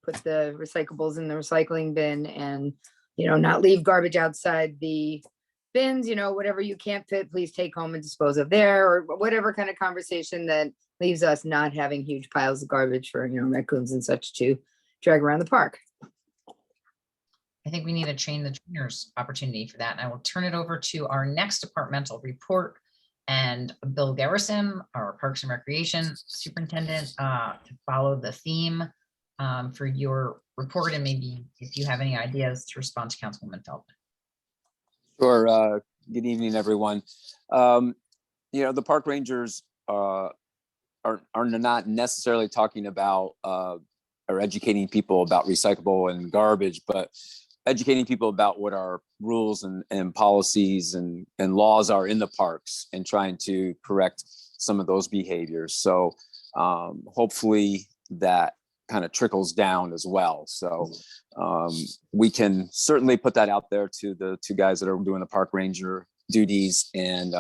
put the recyclables in the recycling bin and, you know, not leave garbage outside the bins, you know, whatever you can't fit, please take home and dispose of there, or whatever kind of conversation that leaves us not having huge piles of garbage for, you know, raccoons and such to drag around the park. I think we need a train the trainers opportunity for that. And I will turn it over to our next departmental report, and Bill Garrison, our Parks and Recreation Superintendent, to follow the theme for your report, and maybe if you have any ideas to respond to Councilwoman Feldman. Sure. Good evening, everyone. You know, the park rangers are not necessarily talking about or educating people about recyclable and garbage, but educating people about what our rules and policies and laws are in the parks, and trying to correct some of those behaviors. So hopefully that kind of trickles down as well. So we can certainly put that out there to the two guys that are doing the park ranger duties, and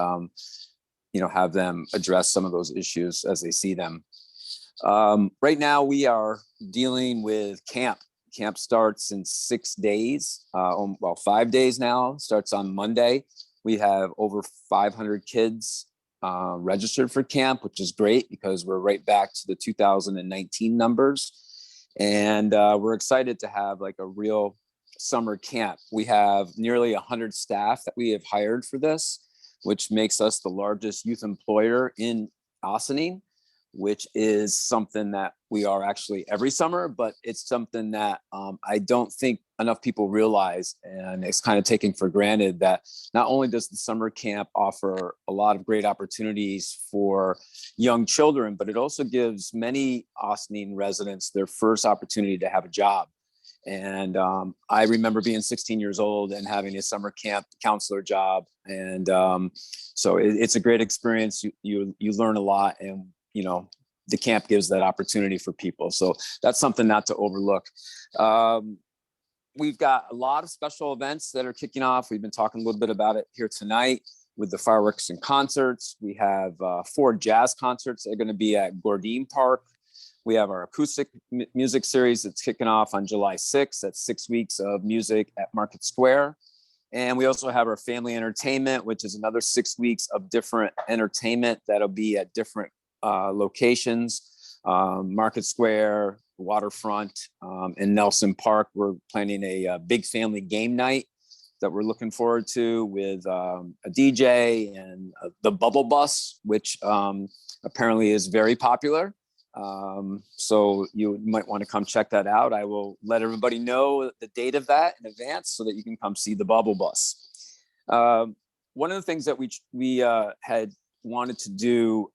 you know, have them address some of those issues as they see them. Right now we are dealing with camp. Camp starts in 6 days, well, 5 days now, starts on Monday. We have over 500 kids registered for camp, which is great because we're right back to the 2019 numbers. And we're excited to have like a real summer camp. We have nearly 100 staff that we have hired for this, which makes us the largest youth employer in Ossining. which is something that we are actually every summer, but it's something that I don't think enough people realize, and it's kind of taken for granted that not only does the summer camp offer a lot of great opportunities for young children, but it also gives many Austining residents their first opportunity to have a job. And I remember being 16 years old and having a summer camp counselor job. And so it's a great experience. You learn a lot, and the camp gives that opportunity for people. So that's something not to overlook. We've got a lot of special events that are kicking off. We've been talking a little bit about it here tonight with the fireworks and concerts. We have 4 jazz concerts that are going to be at Gordine Park. We have our acoustic music series that's kicking off on July 6th. That's 6 weeks of music at Market Square. And we also have our family entertainment, which is another 6 weeks of different entertainment that'll be at different locations, Market Square, Waterfront, and Nelson Park. We're planning a big family game night that we're looking forward to with a DJ and the Bubble Bus, which apparently is very popular. So you might want to come check that out. I will let everybody know the date of that in advance so that you can come see the Bubble Bus. One of the things that we had wanted to do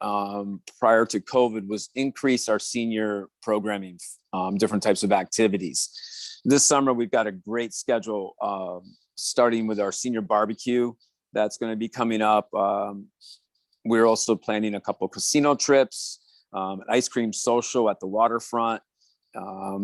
prior to COVID was increase our senior programming, different types of activities. This summer, we've got a great schedule, starting with our senior barbecue that's going to be coming up. We're also planning a couple casino trips, an ice cream social at the waterfront, a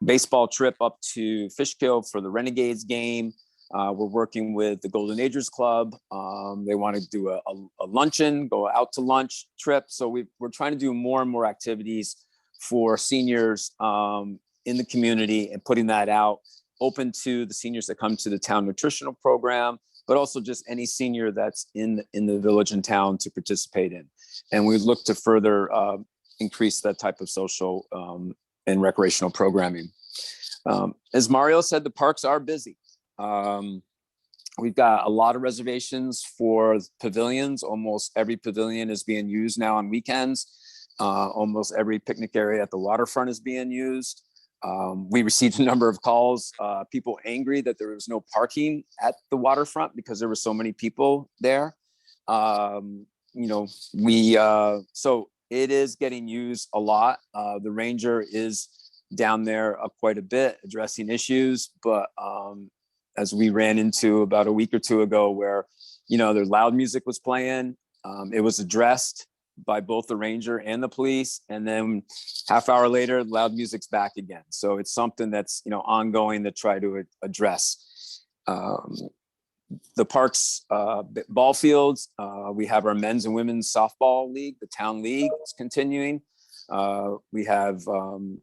baseball trip up to Fishkill for the Renegades game. We're working with the Golden Agers Club. They want to do a luncheon, go out to lunch trip. So we're trying to do more and more activities for seniors in the community and putting that out open to the seniors that come to the town nutritional program, but also just any senior that's in the village and town to participate in. And we look to further increase that type of social and recreational programming. As Mario said, the parks are busy. We've got a lot of reservations for pavilions. Almost every pavilion is being used now on weekends. Almost every picnic area at the waterfront is being used. We received a number of calls, people angry that there was no parking at the waterfront because there were so many people there. So it is getting used a lot. The ranger is down there quite a bit addressing issues, but as we ran into about a week or two ago where, their loud music was playing, it was addressed by both the ranger and the police. And then half hour later, loud music's back again. So it's something that's, ongoing to try to address. The parks, ball fields, we have our men's and women's softball league, the town league is continuing. We have,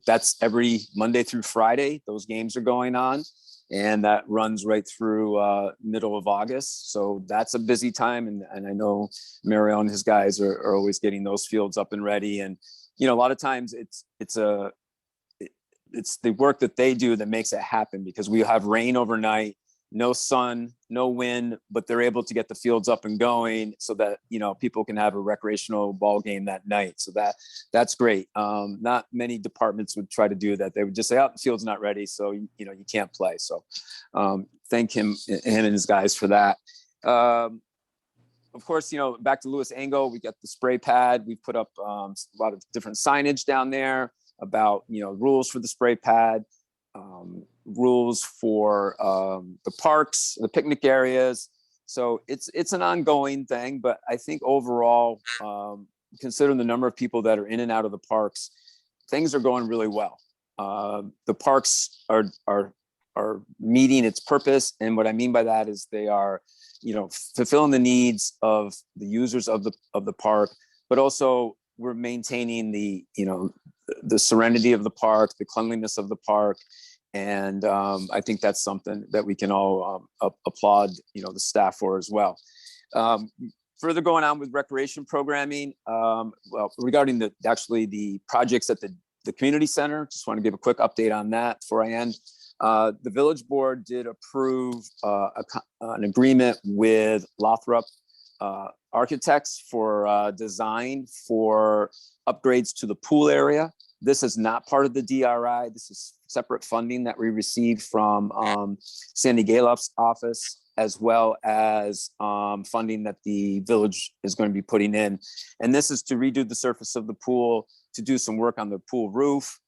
that's every Monday through Friday, those games are going on. And that runs right through middle of August. So that's a busy time. And I know Mario and his guys are always getting those fields up and ready. And, a lot of times it's the work that they do that makes it happen, because we have rain overnight, no sun, no wind, but they're able to get the fields up and going so that, people can have a recreational ball game that night. So that's great. Not many departments would try to do that. They would just say, oh, the field's not ready. So, you can't play. So thank him and his guys for that. Of course, back to Lewis Angle, we got the spray pad. We put up a lot of different signage down there about, rules for the spray pad. Rules for the parks, the picnic areas. So it's an ongoing thing, but I think overall, considering the number of people that are in and out of the parks, things are going really well. The parks are meeting its purpose, and what I mean by that is they are, fulfilling the needs of the users of the park, but also we're maintaining the serenity of the park, the cleanliness of the park. And I think that's something that we can all applaud, the staff for as well. Further going on with recreation programming, regarding the projects at the community center, just want to give a quick update on that before I end. The village board did approve an agreement with Lothrop architects for design for upgrades to the pool area. This is not part of the DRI. This is separate funding that we received from Sandy Galoff's office, as well as funding that the village is going to be putting in. And this is to redo the surface of the pool, to do some work on the pool roof,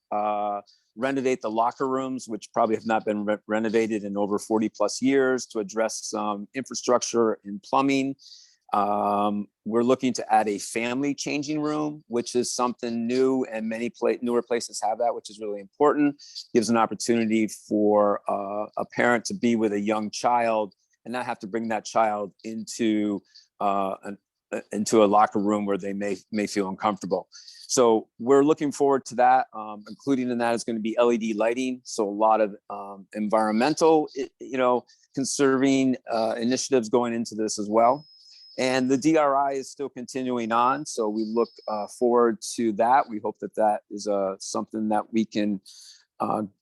renovate the locker rooms, which probably have not been renovated in over 40 plus years, to address some infrastructure and plumbing. We're looking to add a family changing room, which is something new, and many newer places have that, which is really important. Gives an opportunity for a parent to be with a young child and not have to bring that child into a locker room where they may feel uncomfortable. So we're looking forward to that. Including in that is going to be LED lighting. So a lot of environmental, conserving initiatives going into this as well. And the DRI is still continuing on. So we look forward to that. We hope that that is something that we can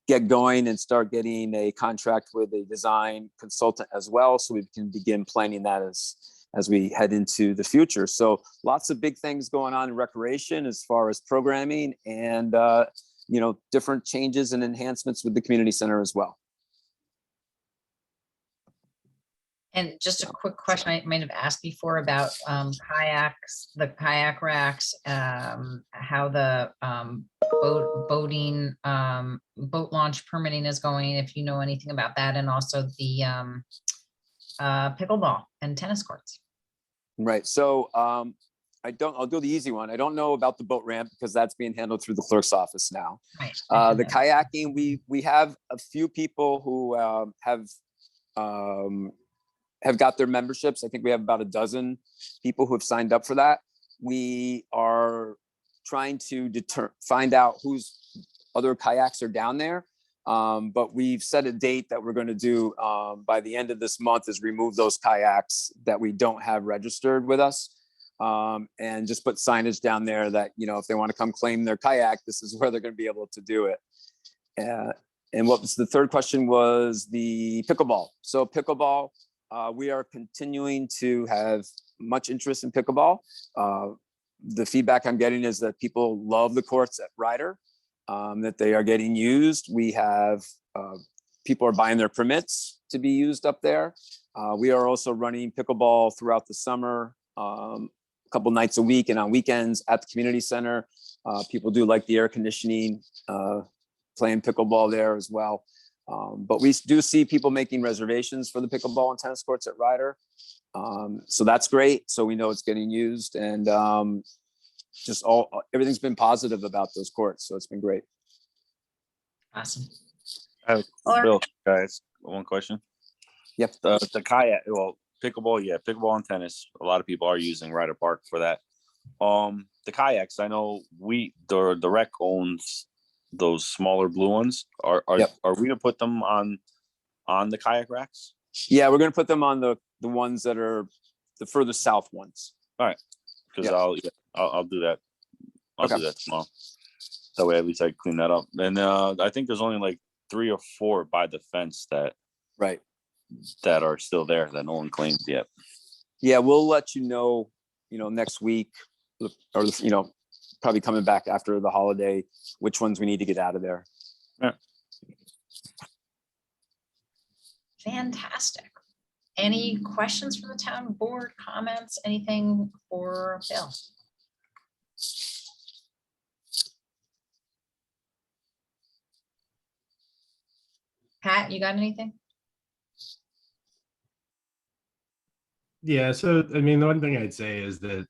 get going and start getting a contract with a design consultant as well, so we can begin planning that as we head into the future. So lots of big things going on in recreation as far as programming and different changes and enhancements with the community center as well. And just a quick question I might have asked before about kayaks, the kayak racks, how the boating, boat launch permitting is going, if you know anything about that, and also the pickleball and tennis courts. Right. So I'll do the easy one. I don't know about the boat ramp because that's being handled through the clerk's office now. Right. The kayaking, we have a few people who have got their memberships. I think we have about a dozen people who have signed up for that. We are trying to find out whose other kayaks are down there. But we've set a date that we're going to do by the end of this month, is remove those kayaks that we don't have registered with us, and just put signage down there that, if they want to come claim their kayak, this is where they're going to be able to do it. And what was the third question? Was the pickleball. So pickleball, we are continuing to have much interest in pickleball. The feedback I'm getting is that people love the courts at Ryder, that they are getting used. We have people are buying their permits to be used up there. We are also running pickleball throughout the summer, a couple nights a week and on weekends at the community center. People do like the air conditioning, playing pickleball there as well. But we do see people making reservations for the pickleball and tennis courts at Ryder. So that's great. So we know it's getting used, and everything's been positive about those courts. So it's been great. Awesome. Bill, guys, one question. Yep. The kayak, pickleball, pickleball and tennis. A lot of people are using Ryder Park for that. The kayaks, I know the rec owns those smaller blue ones. Are we gonna put them on the kayak racks? Yeah, we're gonna put them on the ones that are the further south ones. All right, because I'll do that. I'll do that tomorrow. That way, at least I clean that up. And I think there's only like 3 or 4 by the fence that are still there that no one claimed yet. Yeah, we'll let you know. Next week, or probably coming back after the holiday, which ones we need to get out of there. Yeah. Fantastic. Any questions from the town board, comments, anything for Bill? Pat, you got anything? Yeah, so I mean, the one thing I'd say is that,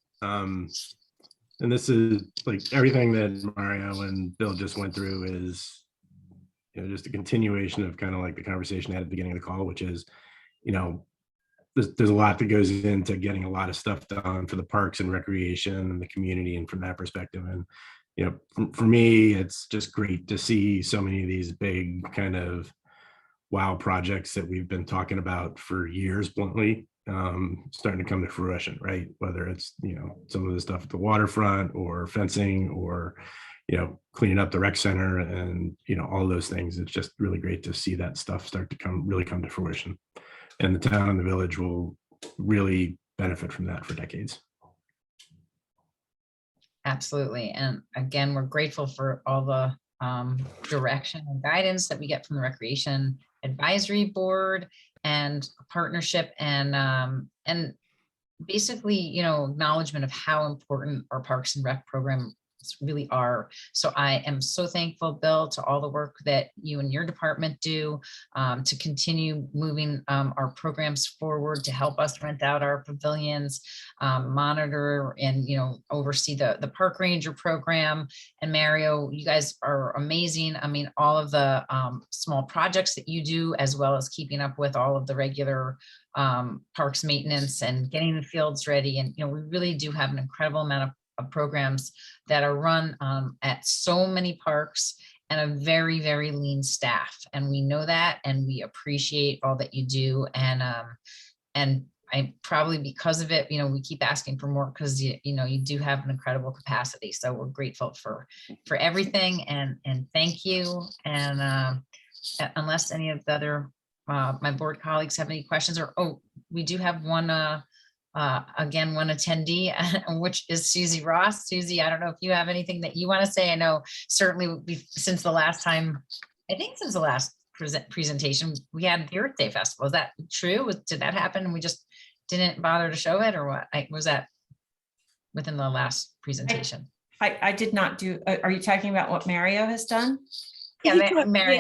and this is like everything that Mario and Bill just went through is, just a continuation of kind of like the conversation I had at the beginning of the call, which is, there's a lot that goes into getting a lot of stuff done for the parks and recreation and the community, and from that perspective. And for me, it's just great to see so many of these big kind of wow projects that we've been talking about for years, bluntly, starting to come to fruition, right? Whether it's, some of the stuff at the waterfront, or fencing, or, cleaning up the rec center, and, all those things. It's just really great to see that stuff start to come to fruition. And the town and the village will really benefit from that for decades. Absolutely. And again, we're grateful for all the direction and guidance that we get from the Recreation Advisory Board and partnership and basically, you know, acknowledgement of how important our Parks and Rec programs really are. So I am so thankful, Bill, to all the work that you and your department do to continue moving our programs forward, to help us rent out our pavilions, monitor and, you know, oversee the park ranger program. And Mario, you guys are amazing. I mean, all of the small projects that you do, as well as keeping up with all of the regular parks maintenance and getting the fields ready. And, you know, we really do have an incredible amount of programs that are run at so many parks and a very, very lean staff. And we know that, and we appreciate all that you do. And I probably, because of it, you know, we keep asking for more because you know, you do have an incredible capacity. So we're grateful for everything, and thank you. And unless any of the other my board colleagues have any questions, or we do have one again, one attendee, which is Susie Ross. Susie, I don't know if you have anything that you want to say. I know certainly since the last time, I think since the last presentation, we had the Earth Day Festival. Is that true? Did that happen and we just didn't bother to show it, or what? Was that within the last presentation? I did not do, are you talking about what Mario has done? Yeah, Mary,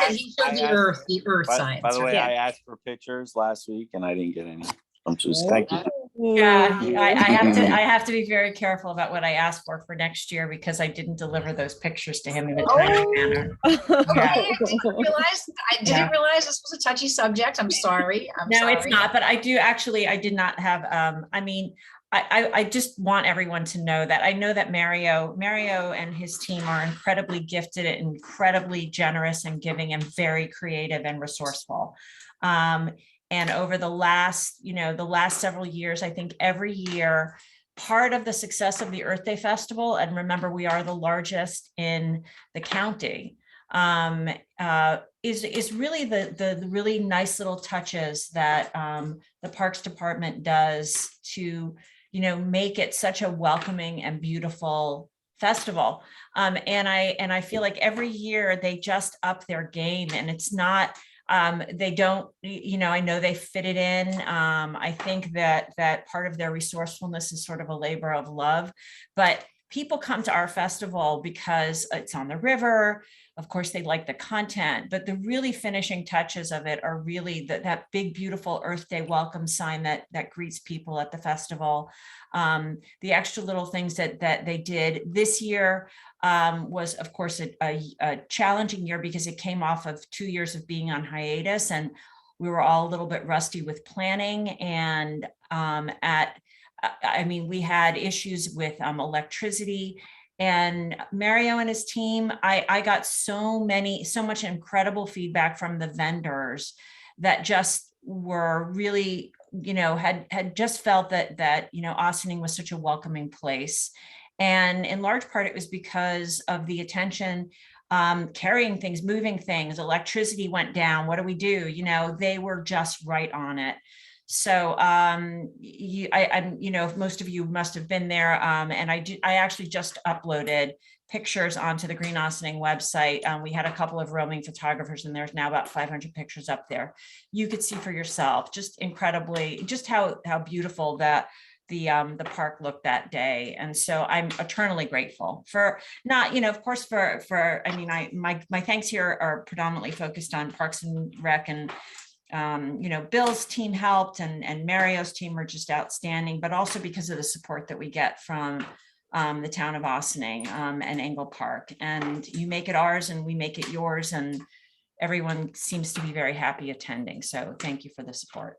he showed the Earth signs. By the way, Yeah. I asked for pictures last week and I didn't get any. I'm just, thank you. Yeah, I have to be very careful about what I ask for next year, because I didn't deliver those pictures to him in a timely manner. Okay, I didn't realize this was a touchy subject. I'm sorry. No, it's not, but I did not have, I mean, I just want everyone to know that I know that Mario and his team are incredibly gifted and incredibly generous and giving, and very creative and resourceful. And over the last several years, I think every year, part of the success of the Earth Day Festival, and remember, we are the largest in the county, is really the really nice little touches that the Parks Department does to, you know, make it such a welcoming and beautiful festival. And I feel like every year they just up their game, and it's not, they don't, you know, I know they fit it in. I think that part of their resourcefulness is sort of a labor of love, but people come to our festival because it's on the river. Of course, they like the content, but the really finishing touches of it are really that big, beautiful Earth Day welcome sign that greets people at the festival. The extra little things that they did this year was, of course, a challenging year because it came off of 2 years of being on hiatus, and we were all a little bit rusty with planning. And I mean, we had issues with electricity. And Mario and his team, I got so much incredible feedback from the vendors that just were really, you know, had just felt that, you know, Ossining was such a welcoming place. And in large part, it was because of the attention, carrying things, moving things, electricity went down. What do we do? You know, they were just right on it. So, you know, most of you must have been there. And I actually just uploaded pictures onto the Green Ossining website. We had a couple of roaming photographers, and there's now about 500 pictures up there. You could see for yourself, just incredibly, just how beautiful that the park looked that day. And so I'm eternally grateful for not, you know, of course, for I mean, my thanks here are predominantly focused on Parks and Rec, and you know, Bill's team helped, and Mario's team were just outstanding, but also because of the support that we get from the town of Ossining and Engle Park. And you make it ours and we make it yours, and everyone seems to be very happy attending. So thank you for the support.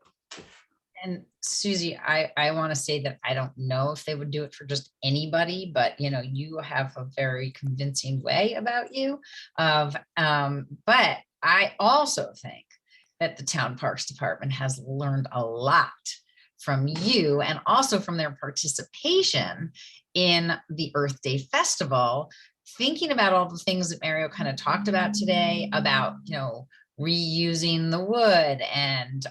And Susie, I want to say that I don't know if they would do it for just anybody, but you know, you have a very convincing way about you. But I also think that the Town Parks Department has learned a lot from you, and also from their participation in the Earth Day Festival, thinking about all the things that Mario kind of talked about today, about, you know, reusing the wood and,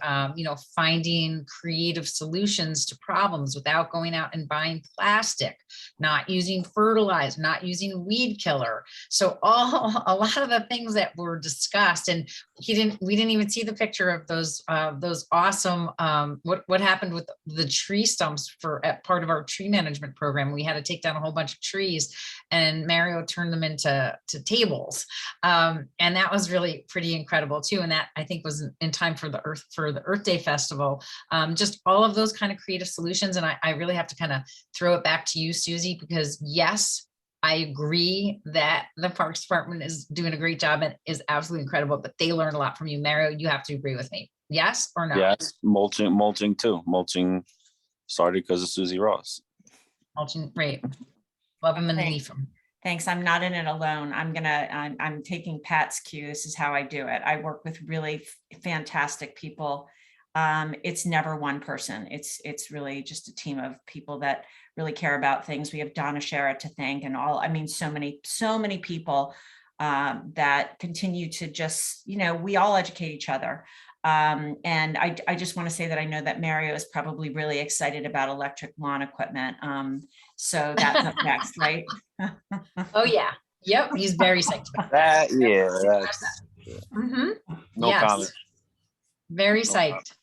finding creative solutions to problems without going out and buying plastic, not using fertilizer, not using weed killer. So a lot of the things that were discussed, and we didn't even see the picture of those awesome, what happened with the tree stumps at part of our tree management program. We had to take down a whole bunch of trees and Mario turned them into tables. And that was really pretty incredible too. And that I think was in time for the Earth Day Festival. Just all of those kind of creative solutions. And I really have to kind of throw it back to you, Susie, because yes, I agree that the Parks Department is doing a great job and is absolutely incredible, but they learned a lot from you. Mario, you have to agree with me. Yes or no? Yes, mulching too. Mulching started because of Susie Ross. Mulching, right. Love them and Thanks. leave them. Thanks. I'm not in it alone. I'm taking Pat's cue. This is how I do it. I work with really fantastic people. It's never one person. It's really just a team of people that really care about things. We have Donna Shara to thank and so many people that continue to just, we all educate each other. And I just want to say that I know that Mario is probably really excited about electric lawn equipment. So that's up next, right? Oh yeah. Yep. He's very psyched about That, yeah, Mhm. no Yes. comment. Very No psyched.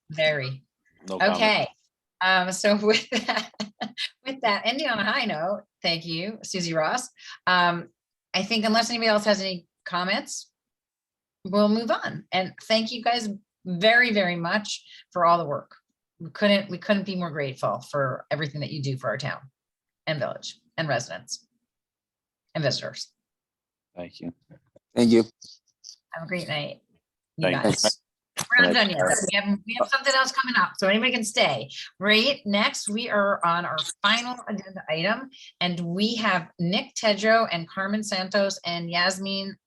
Very. No comment. Okay. So with that, ending on a high note, thank you, Susie Ross. I think unless anybody else has any comments, we'll move on. And thank you guys very, very much for all the work. We couldn't be more grateful for everything that you do for our town and village and residents and visitors. Thank you. Thank you. Have a great night. You Thank you. guys. We're not done yet. All right. We have something else coming up, so anybody can stay. Right, next we are on our final agenda item, and we have Nick Tedrow and Carmen Santos and Yasmin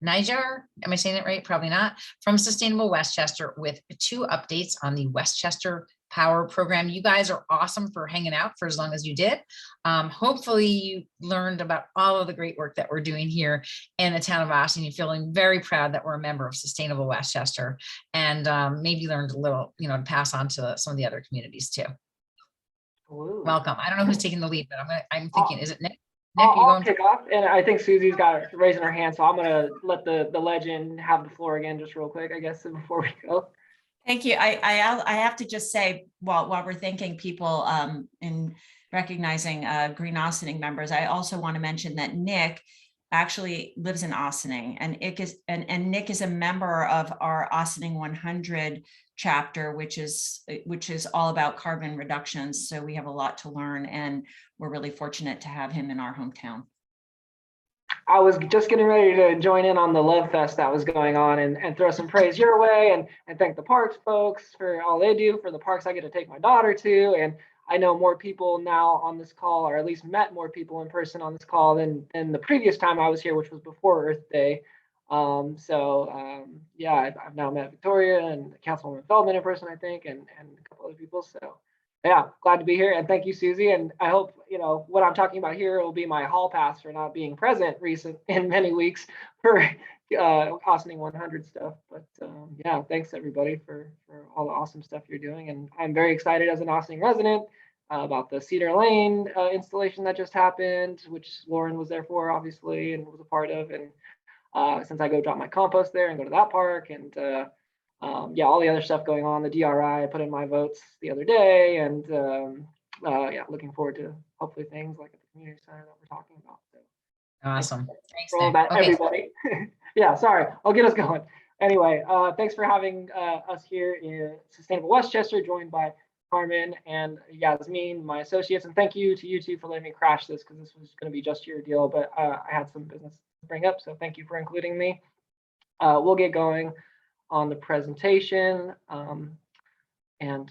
Nijar, am I saying it right? Probably not, from Sustainable Westchester with 2 updates on the Westchester Power Program. You guys are awesome for hanging out for as long as you did. Hopefully you learned about all of the great work that we're doing here in the town of Austin. You're feeling very proud that we're a member of Sustainable Westchester, and maybe learned a little, to pass on to some of the other communities too. Welcome. I don't know who's taking the lead, but I'm thinking, is it Nick? Nick, you I'll going? kick off, and I think Susie's got raising her hand, so I'm gonna let the legend have the floor again, just real quick, I guess, before we go. Thank you. I have to just say, while we're thanking people in recognizing Green Austining members, I also want to mention that Nick actually lives in Austining, and Nick is a member of our Austining 100 chapter, which is all about carbon reductions. So we have a lot to learn, and we're really fortunate to have him in our hometown. I was just getting ready to join in on the love fest that was going on and throw some praise your way and thank the parks folks for all they do for the parks I get to take my daughter to. And I know more people now on this call, or at least met more people in person on this call than the previous time I was here, which was before Earth Day. Yeah, I've now met Victoria and Councilwoman Feldman in person, I think, and a couple other people. So yeah, glad to be here. And thank you, Susie. And I hope, what I'm talking about here will be my hall pass for not being present in many weeks for Austining 100 stuff. But yeah, thanks everybody for all the awesome stuff you're doing. And I'm very excited as an Austining resident about the Cedar Lane installation that just happened, which Lauren was there for, obviously, and was a part of. And since I go drop my compost there and go to that park, and yeah, all the other stuff going on, the DRI, I put in my votes the other day, and yeah, looking forward to hopefully things like at the community center that we're talking about. So, Awesome. Thanks, for all Nick. that, Okay. everybody. Yeah, sorry, I'll get us going. Anyway, thanks for having us here in Sustainable Westchester, joined by Carmen and Yasmin, my associates, and thank you to you two for letting me crash this, because this was going to be just your deal, but I had some business to bring up, so thank you for including me. We'll get going on the presentation. And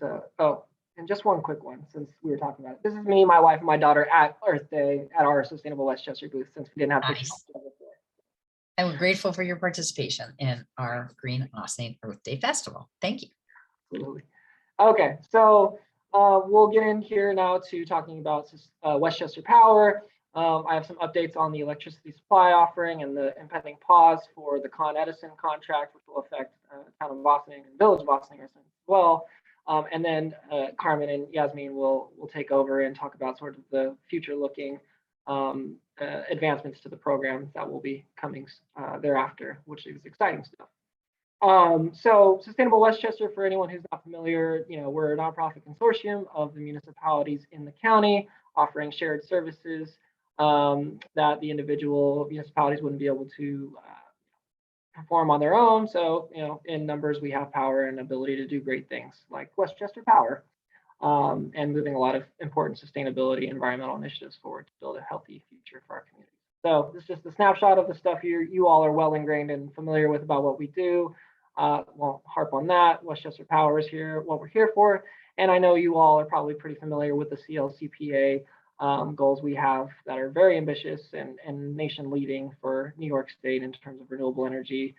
just one quick one, since we were talking about it. This is me, my wife, and my daughter at Earth Day at our Sustainable Westchester booth, since we didn't have pictures. Nice. And we're grateful for your participation in our Green Austining Earth Day Festival. Thank you. Absolutely. Okay, so we'll get in here now to talking about Westchester Power. I have some updates on the electricity supply offering and the impending pause for the Con Edison contract, which will affect town of Boston and village of Boston as well. And then Carmen and Yasmin will take over and talk about sort of the future looking advancements to the program that will be coming thereafter, which is exciting stuff. So Sustainable Westchester, for anyone who's not familiar, we're a nonprofit consortium of the municipalities in the county offering shared services that the individual municipalities wouldn't be able to perform on their own. So, in numbers, we have power and ability to do great things like Westchester Power and moving a lot of important sustainability environmental initiatives forward to build a healthy future for our community. So this is just a snapshot of the stuff you all are well ingrained and familiar with about what we do. Won't harp on that. Westchester Power is here, what we're here for. And I know you all are probably pretty familiar with the CLCPA goals we have that are very ambitious and nation leading for New York State in terms of renewable energy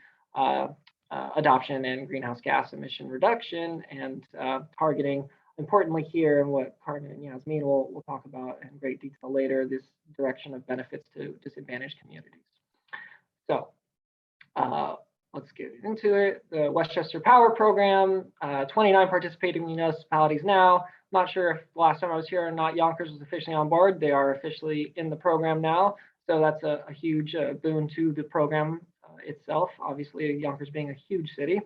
adoption and greenhouse gas emission reduction and targeting, importantly here, and what Carmen and Yasmin will talk about in great detail later, this direction of benefits to disadvantaged communities. So let's get into it. The Westchester Power Program, 29 participating municipalities now. Not sure if last time I was here or not, Yonkers was officially on board. They are officially in the program now. So that's a huge boon to the program itself. Obviously, Yonkers being a huge city.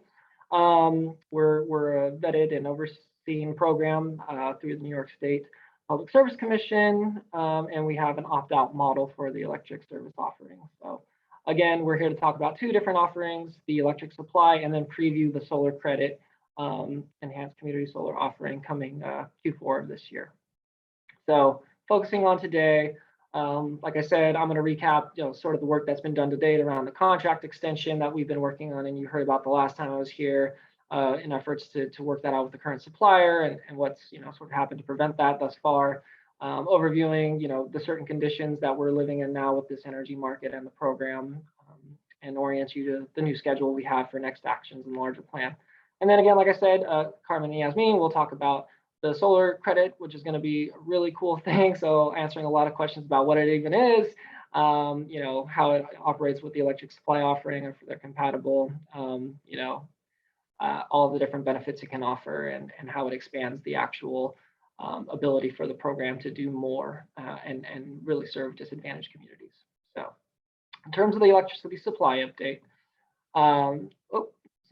We're a vetted and overseen program through the New York State Public Service Commission, and we have an opt-out model for the electric service offering. So again, we're here to talk about two different offerings, the electric supply, and then preview the solar credit enhanced community solar offering coming Q4 of this year. So focusing on today, like I said, I'm going to recap sort of the work that's been done to date around the contract extension that we've been working on, and you heard about the last time I was here in efforts to work that out with the current supplier and what's sort of happened to prevent that thus far. Overviewing the certain conditions that we're living in now with this energy market and the program, and orient you to the new schedule we have for next actions and larger plan. And then again, like I said, Carmen and Yasmin will talk about the solar credit, which is going to be a really cool thing. So answering a lot of questions about what it even is, how it operates with the electric supply offering, if they're compatible, all the different benefits it can offer and how it expands the actual ability for the program to do more and really serve disadvantaged communities. So in terms of the electricity supply update,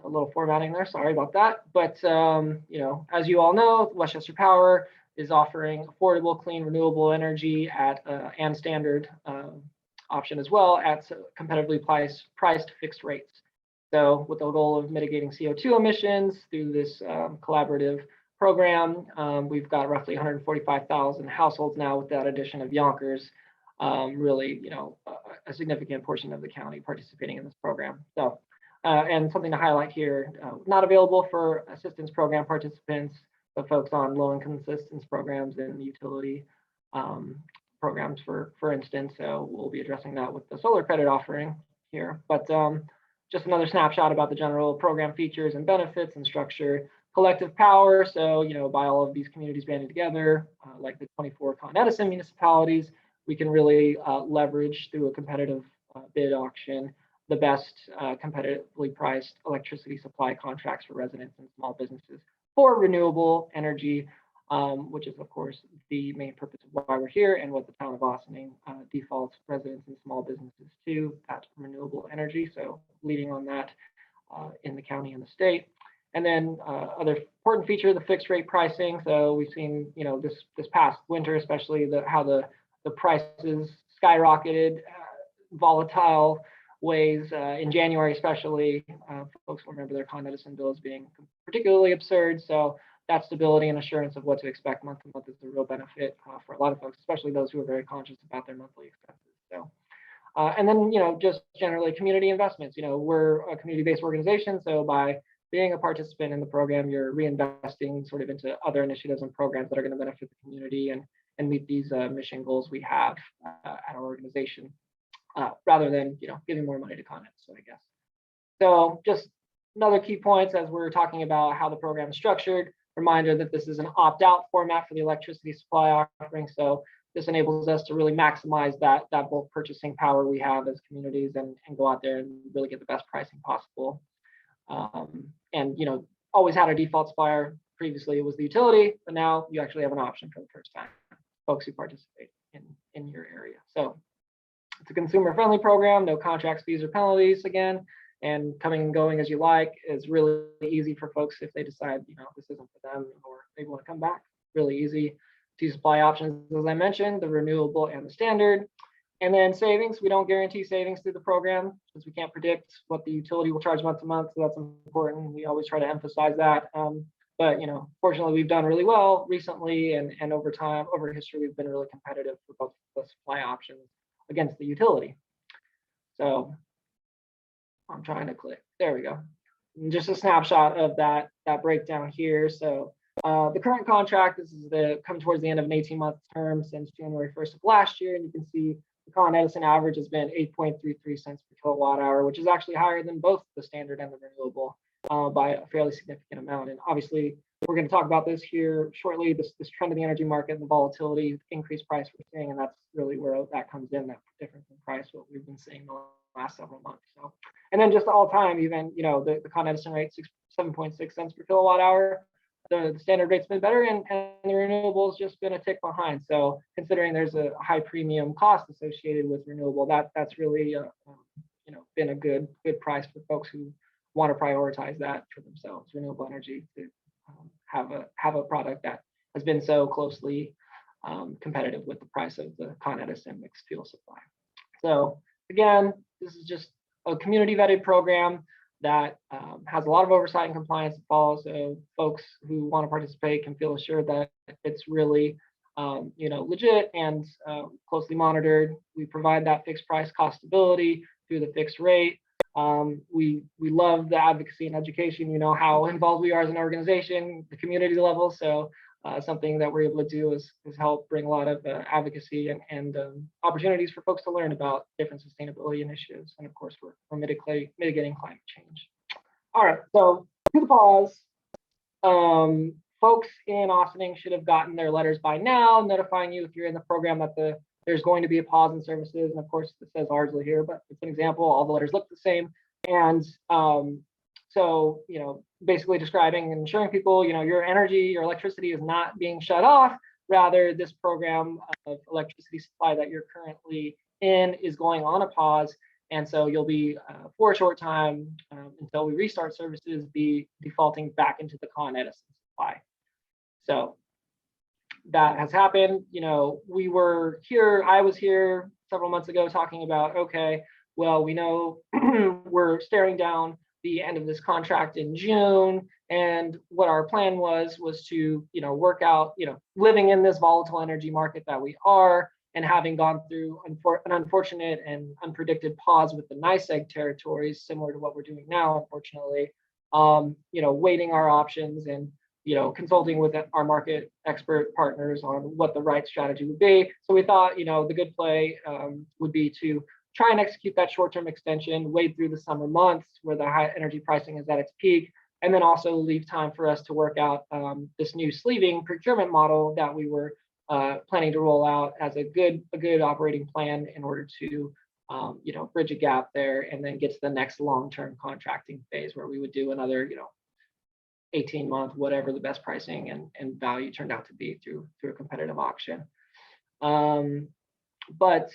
a little formatting there, sorry about that. But, as you all know, Westchester Power is offering affordable, clean, renewable energy at and standard option as well at competitively priced fixed rates. So with the goal of mitigating CO2 emissions through this collaborative program, we've got roughly 145,000 households now with that addition of Yonkers, really, a significant portion of the county participating in this program. So. And something to highlight here, not available for assistance program participants, but folks on low-income assistance programs and utility programs, for instance. So we'll be addressing that with the solar credit offering here. But just another snapshot about the general program features and benefits and structure. Collective power, so by all of these communities banding together, like the 24 Con Edison municipalities, we can really leverage through a competitive bid auction the best competitively priced electricity supply contracts for residents and small businesses for renewable energy, which is, of course, the main purpose of why we're here and what the town of Austining defaults residents and small businesses to, that renewable energy. So leading on that in the county and the state. And then other important feature, the fixed rate pricing. So we've seen, this past winter, especially how the prices skyrocketed, volatile ways in January, especially. Folks will remember their Con Edison bills being particularly absurd. So that stability and assurance of what to expect month to month is a real benefit for a lot of folks, especially those who are very conscious about their monthly expenses. So, and then, just generally community investments. We're a community-based organization. So by being a participant in the program, you're reinvesting sort of into other initiatives and programs that are going to benefit the community and meet these mission goals we have at our organization. Rather than giving more money to Con Edison, I guess. So just another key points as we're talking about how the program is structured. Reminder that this is an opt-out format for the electricity supply offering. So this enables us to really maximize that bulk purchasing power we have as communities and go out there and really get the best pricing possible. And always had a default supplier. Previously it was the utility, but now you actually have an option for the first time, folks who participate in your area. So it's a consumer friendly program, no contracts, fees, or penalties again, and coming and going as you like is really easy for folks if they decide, this isn't for them or they want to come back. Really easy. 2 supply options, as I mentioned, the renewable and the standard. And then savings, we don't guarantee savings through the program since we can't predict what the utility will charge month to month. So that's important. We always try to emphasize that. But fortunately, we've done really well recently, and over time, over history, we've been really competitive for both the supply options against the utility. So I'm trying to click. There we go. And just a snapshot of that breakdown here. So the current contract, this is come towards the end of an 18-month term since January 1st of last year, and you can see the Con Edison average has been 8.33 cents per kilowatt hour, which is actually higher than both the standard and the renewable by a fairly significant amount. And obviously, we're going to talk about this here shortly, this trend in the energy market and the volatility, increased price we're seeing, and that's really where that comes in, that difference in price, what we've been seeing the last several months. So, and then just all time, even, the Con Edison rate, 7.6 cents per kilowatt hour. The standard rate's been better, and the renewable's just been a tick behind. So considering there's a high premium cost associated with renewable, that's really been a good price for folks who want to prioritize that for themselves, renewable energy, to have a product that has been so closely competitive with the price of the Con Edison mixed fuel supply. So again, this is just a community vetted program that has a lot of oversight and compliance involved, so folks who want to participate can feel assured that it's really legit and closely monitored. We provide that fixed price cost stability through the fixed rate. We love the advocacy and education. How involved we are as an organization, the community level. So something that we're able to do is help bring a lot of advocacy and opportunities for folks to learn about different sustainability initiatives. And of course, we're mitigating climate change. All right, so to the pause. Folks in Austining should have gotten their letters by now, notifying you if you're in the program that there's going to be a pause in services. And of course, it says Ardsley here, but it's an example. All the letters look the same. And so, basically describing and ensuring people, your energy, your electricity is not being shut off. Rather, this program of electricity supply that you're currently in is going on a pause. And so you'll be, for a short time, until we restart services, be defaulting back into the Con Edison supply. So that has happened. We were here, I was here several months ago talking about, okay, well, we know we're staring down the end of this contract in June. And what our plan was to, work out, living in this volatile energy market that we are, and having gone through an unfortunate and unpredicted pause with the NYSEG territories, similar to what we're doing now, unfortunately, weighting our options and, consulting with our market expert partners on what the right strategy would be. So we thought, the good play would be to try and execute that short-term extension, wade through the summer months where the high energy pricing is at its peak, and then also leave time for us to work out this new sleeving procurement model that we were planning to roll out as a good operating plan in order to bridge a gap there and then get to the next long-term contracting phase where we would do another 18-month, whatever the best pricing and value turned out to be through a competitive auction. But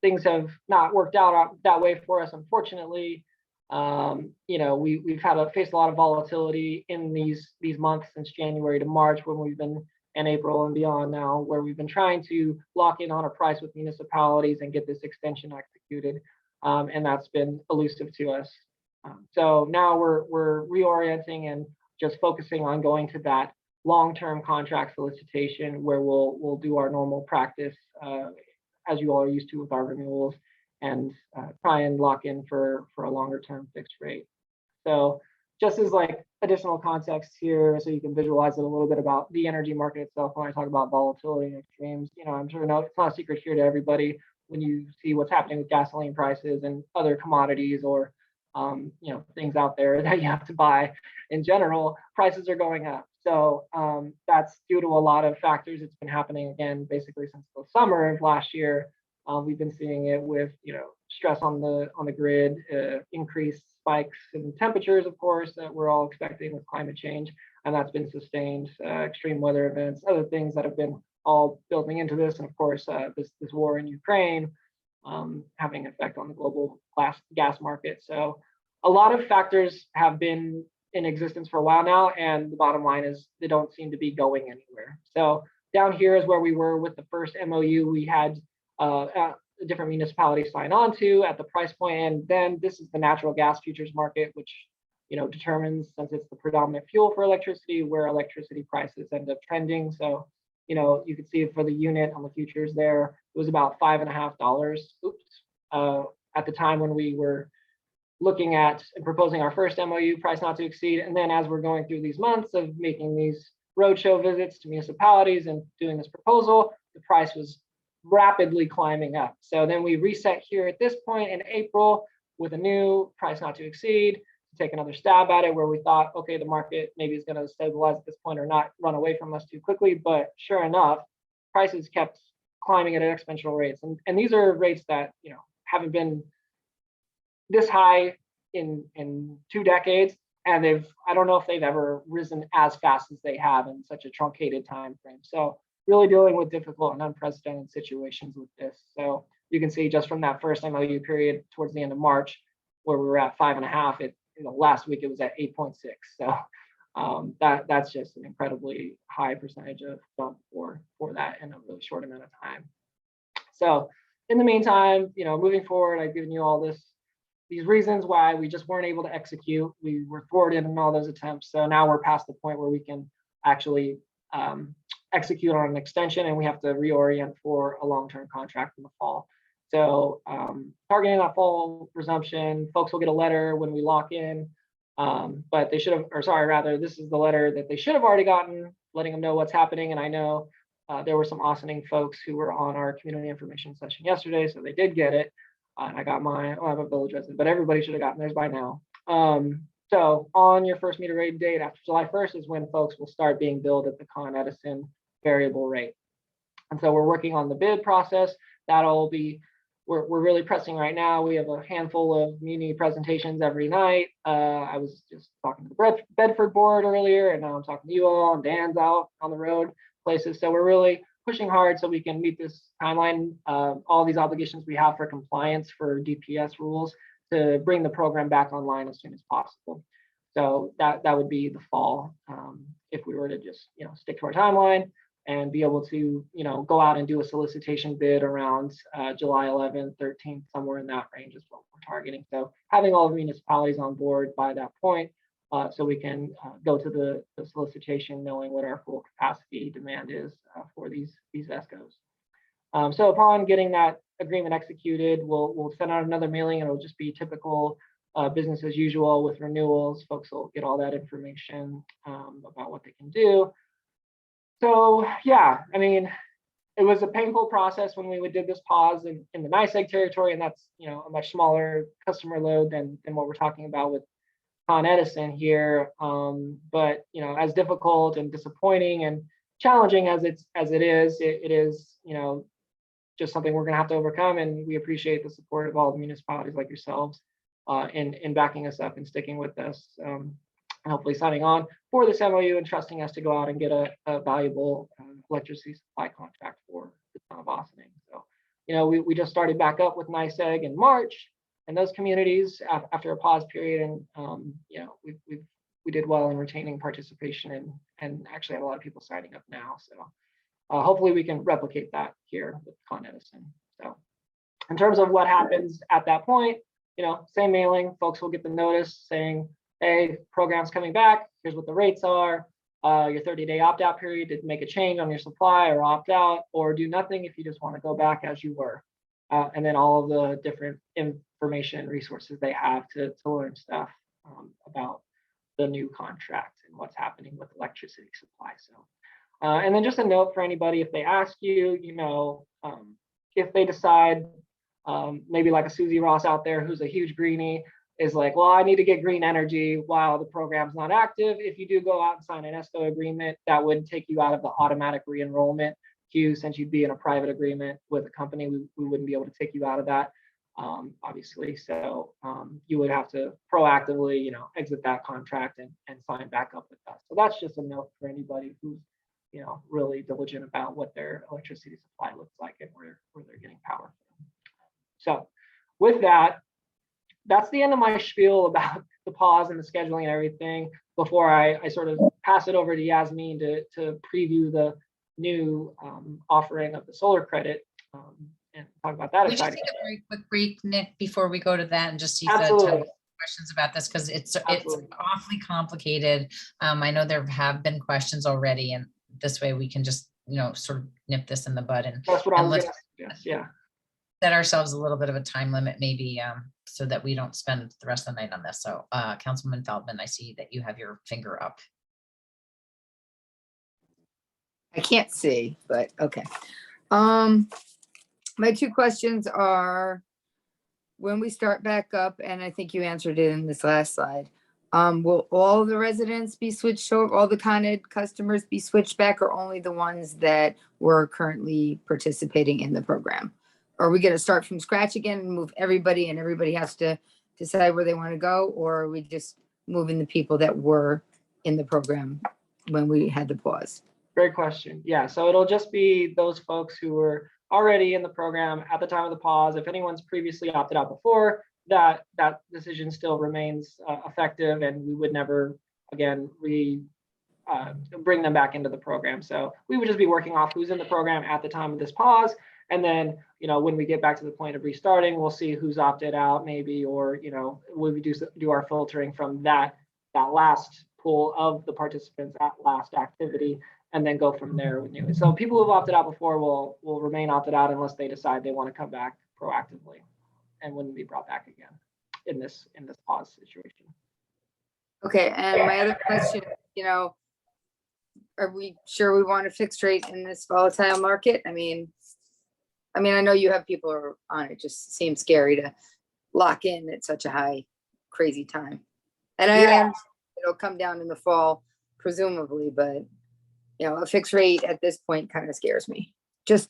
things have not worked out that way for us, unfortunately. We've faced a lot of volatility in these months since January to March, when we've been in April and beyond now, where we've been trying to lock in on a price with municipalities and get this extension executed, and that's been elusive to us. So now we're reorienting and just focusing on going to that long-term contract solicitation, where we'll do our normal practice as you all are used to with our renewals, and try and lock in for a longer-term fixed rate. So just as additional context here, so you can visualize it a little bit about the energy market itself. When I talk about volatility and extremes, I'm sure it's not a secret here to everybody when you see what's happening with gasoline prices and other commodities, or things out there that you have to buy in general. Prices are going up. So that's due to a lot of factors. It's been happening again, basically since the summer of last year. We've been seeing it with, stress on the grid, increased spikes in temperatures, of course, that we're all expecting with climate change, and that's been sustained. Extreme weather events, other things that have been all building into this, and of course, this war in Ukraine having an effect on the global gas market. So a lot of factors have been in existence for a while now, and the bottom line is they don't seem to be going anywhere. So down here is where we were with the first MOU we had different municipalities sign on to at the price point, and then this is the natural gas futures market, which determines, since it's the predominant fuel for electricity, where electricity prices end up trending. So you can see it for the unit on the futures there, it was about $5.50. At the time when we were looking at and proposing our first MOU, price not to exceed. And then as we're going through these months of making these roadshow visits to municipalities and doing this proposal, the price was rapidly climbing up. So then we reset here at this point in April with a new price not to exceed, to take another stab at it, where we thought, okay, the market maybe is going to stabilize at this point or not run away from us too quickly. But sure enough, prices kept climbing at exponential rates. And these are rates that haven't been this high in 2 decades, and I don't know if they've ever risen as fast as they have in such a truncated time frame. So really dealing with difficult and unprecedented situations with this. So you can see just from that first MOU period towards the end of March, where we were at 5.5, last week it was at 8.6. So that's just an incredibly high percentage of bump for that in a really short amount of time. So in the meantime, moving forward, I've given you all these reasons why we just weren't able to execute. We were thwarted in all those attempts. So now we're past the point where we can actually execute on an extension, and we have to reorient for a long-term contract in the fall. So targeting that fall resumption, folks will get a letter when we lock in, but they should have, or sorry, rather, this is the letter that they should have already gotten, letting them know what's happening. And I know there were some Austining folks who were on our community information session yesterday, so they did get it. And I got mine. I have a village resident, but everybody should have gotten theirs by now. So on your first meter rate date after July 1st is when folks will start being billed at the Con Edison variable rate. And so we're working on the bid process. That'll be, we're really pressing right now. We have a handful of muni presentations every night. I was just talking to the Bedford board earlier, and now I'm talking to you all, and Dan's out on the road places. So we're really pushing hard so we can meet this timeline, all these obligations we have for compliance for DPS rules, to bring the program back online as soon as possible. So that would be the fall, if we were to just stick to our timeline and be able to go out and do a solicitation bid around July 11th, 13th, somewhere in that range is what we're targeting. So having all the municipalities on board by that point, so we can go to the solicitation knowing what our full capacity demand is for these ESCOs. So upon getting that agreement executed, we'll send out another mailing, and it'll just be typical business as usual with renewals. Folks will get all that information about what they can do. So yeah, I mean, it was a painful process when we did this pause in the NYSEG territory, and that's a much smaller customer load than what we're talking about with Con Edison here. But as difficult and disappointing and challenging as it is just something we're going to have to overcome, and we appreciate the support of all the municipalities like yourselves in backing us up and sticking with us, and hopefully signing on for this MOU and trusting us to go out and get a valuable electricity supply contract for the town of Austining. So we just started back up with NYSEG in March, and those communities after a pause period, and we did well in retaining participation and actually have a lot of people signing up now. So hopefully we can replicate that here with Con Edison. So in terms of what happens at that point, same mailing, folks will get the notice saying, hey, program's coming back, here's what the rates are, your 30-day opt-out period to make a change on your supply, or opt out, or do nothing if you just want to go back as you were. And then all of the different information resources they have to learn stuff about the new contract and what's happening with electricity supply. So, and then just a note for anybody, if they ask you, if they decide, maybe like a Susie Ross out there who's a huge greenie, is like, well, I need to get green energy while the program's not active. If you do go out and sign an ESCO agreement, that would take you out of the automatic re-enrollment queue. Since you'd be in a private agreement with a company, we wouldn't be able to take you out of that, obviously. So you would have to proactively, exit that contract and sign back up with us. So that's just a note for anybody who's, really diligent about what their electricity supply looks like and where they're getting power from. So with that, that's the end of my spiel about the pause and the scheduling and everything before I sort of pass it over to Yasmin to preview the new offering of the solar credit and talk about that. We just take a very quick break, Nick, before we go to that, and just see if the Absolutely. questions about this, because it's Absolutely. awfully complicated. I know there have been questions already, and this way we can just, sort of nip this in the bud and That's what I was let's gonna suggest. Yeah. set ourselves a little bit of a time limit, maybe, so that we don't spend the rest of the night on this. So Councilman Feldman, I see that you have your finger up. I can't see, but okay. My two questions are, when we start back up, and I think you answered it in this last slide, will all the residents be switched over, all the Con Ed customers be switched back, or only the ones that were currently participating in the program? Are we gonna start from scratch again and move everybody, and everybody has to decide where they want to go? Or are we just moving the people that were in the program when we had the pause? Great question. Yeah, so it'll just be those folks who were already in the program at the time of the pause. If anyone's previously opted out before, that decision still remains effective, and we would never again bring them back into the program. So we would just be working off who's in the program at the time of this pause, and then when we get back to the point of restarting, we'll see who's opted out maybe, or we do our filtering from that last pool of the participants at last activity, and then go from there with new. So people who've opted out before will remain opted out unless they decide they want to come back proactively, and wouldn't be brought back again in this pause situation. Okay, and my other question, are we sure we want a fixed rate in this volatile market? I mean, I know you have people who are on it, just seems scary to lock in at such a high, crazy time. And I Yeah. am, it'll come down in the fall, presumably, but a fixed rate at this point kind of scares me. Just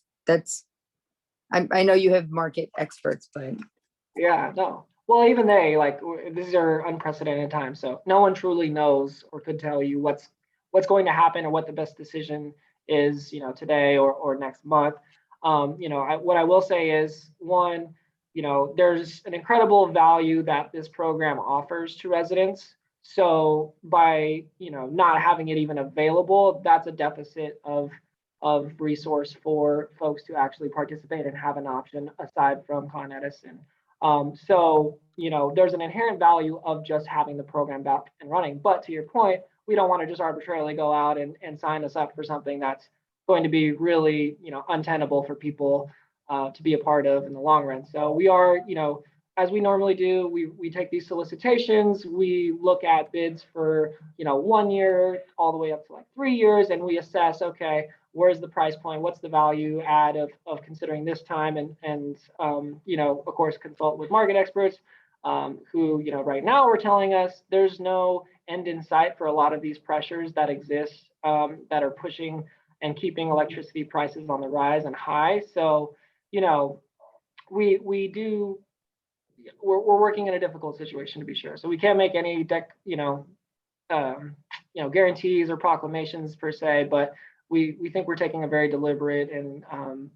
I know you have market experts, but Yeah, no. Well, even they, these are unprecedented times, so no one truly knows or could tell you what's going to happen or what the best decision is, today or next month. What I will say is, one, there's an incredible value that this program offers to residents. So by, not having it even available, that's a deficit of resource for folks to actually participate and have an option aside from Con Edison. So, there's an inherent value of just having the program back and running. But to your point, we don't want to just arbitrarily go out and sign us up for something that's going to be really, untenable for people to be a part of in the long run. So we are, as we normally do, we take these solicitations, we look at bids for, 1 year all the way up to 3 years, and we assess, okay, where's the price point? What's the value add of considering this time? And of course, consult with market experts who, right now are telling us there's no end in sight for a lot of these pressures that exist that are pushing and keeping electricity prices on the rise and high. So, we're working in a difficult situation, to be sure. So we can't make any guarantees or proclamations per se, but we think we're taking a very deliberate and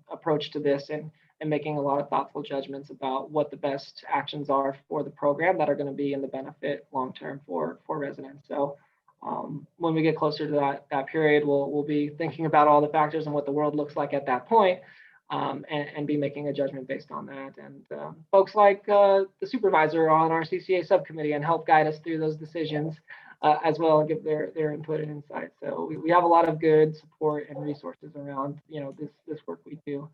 approach to this, and making a lot of thoughtful judgments about what the best actions are for the program that are going to be in the benefit long term for residents. So when we get closer to that period, we'll be thinking about all the factors and what the world looks like at that point, and be making a judgment based on that. And folks like the supervisor on our CCA subcommittee and help guide us through those decisions as well, and give their input and insight. So we have a lot of good support and resources around this work we do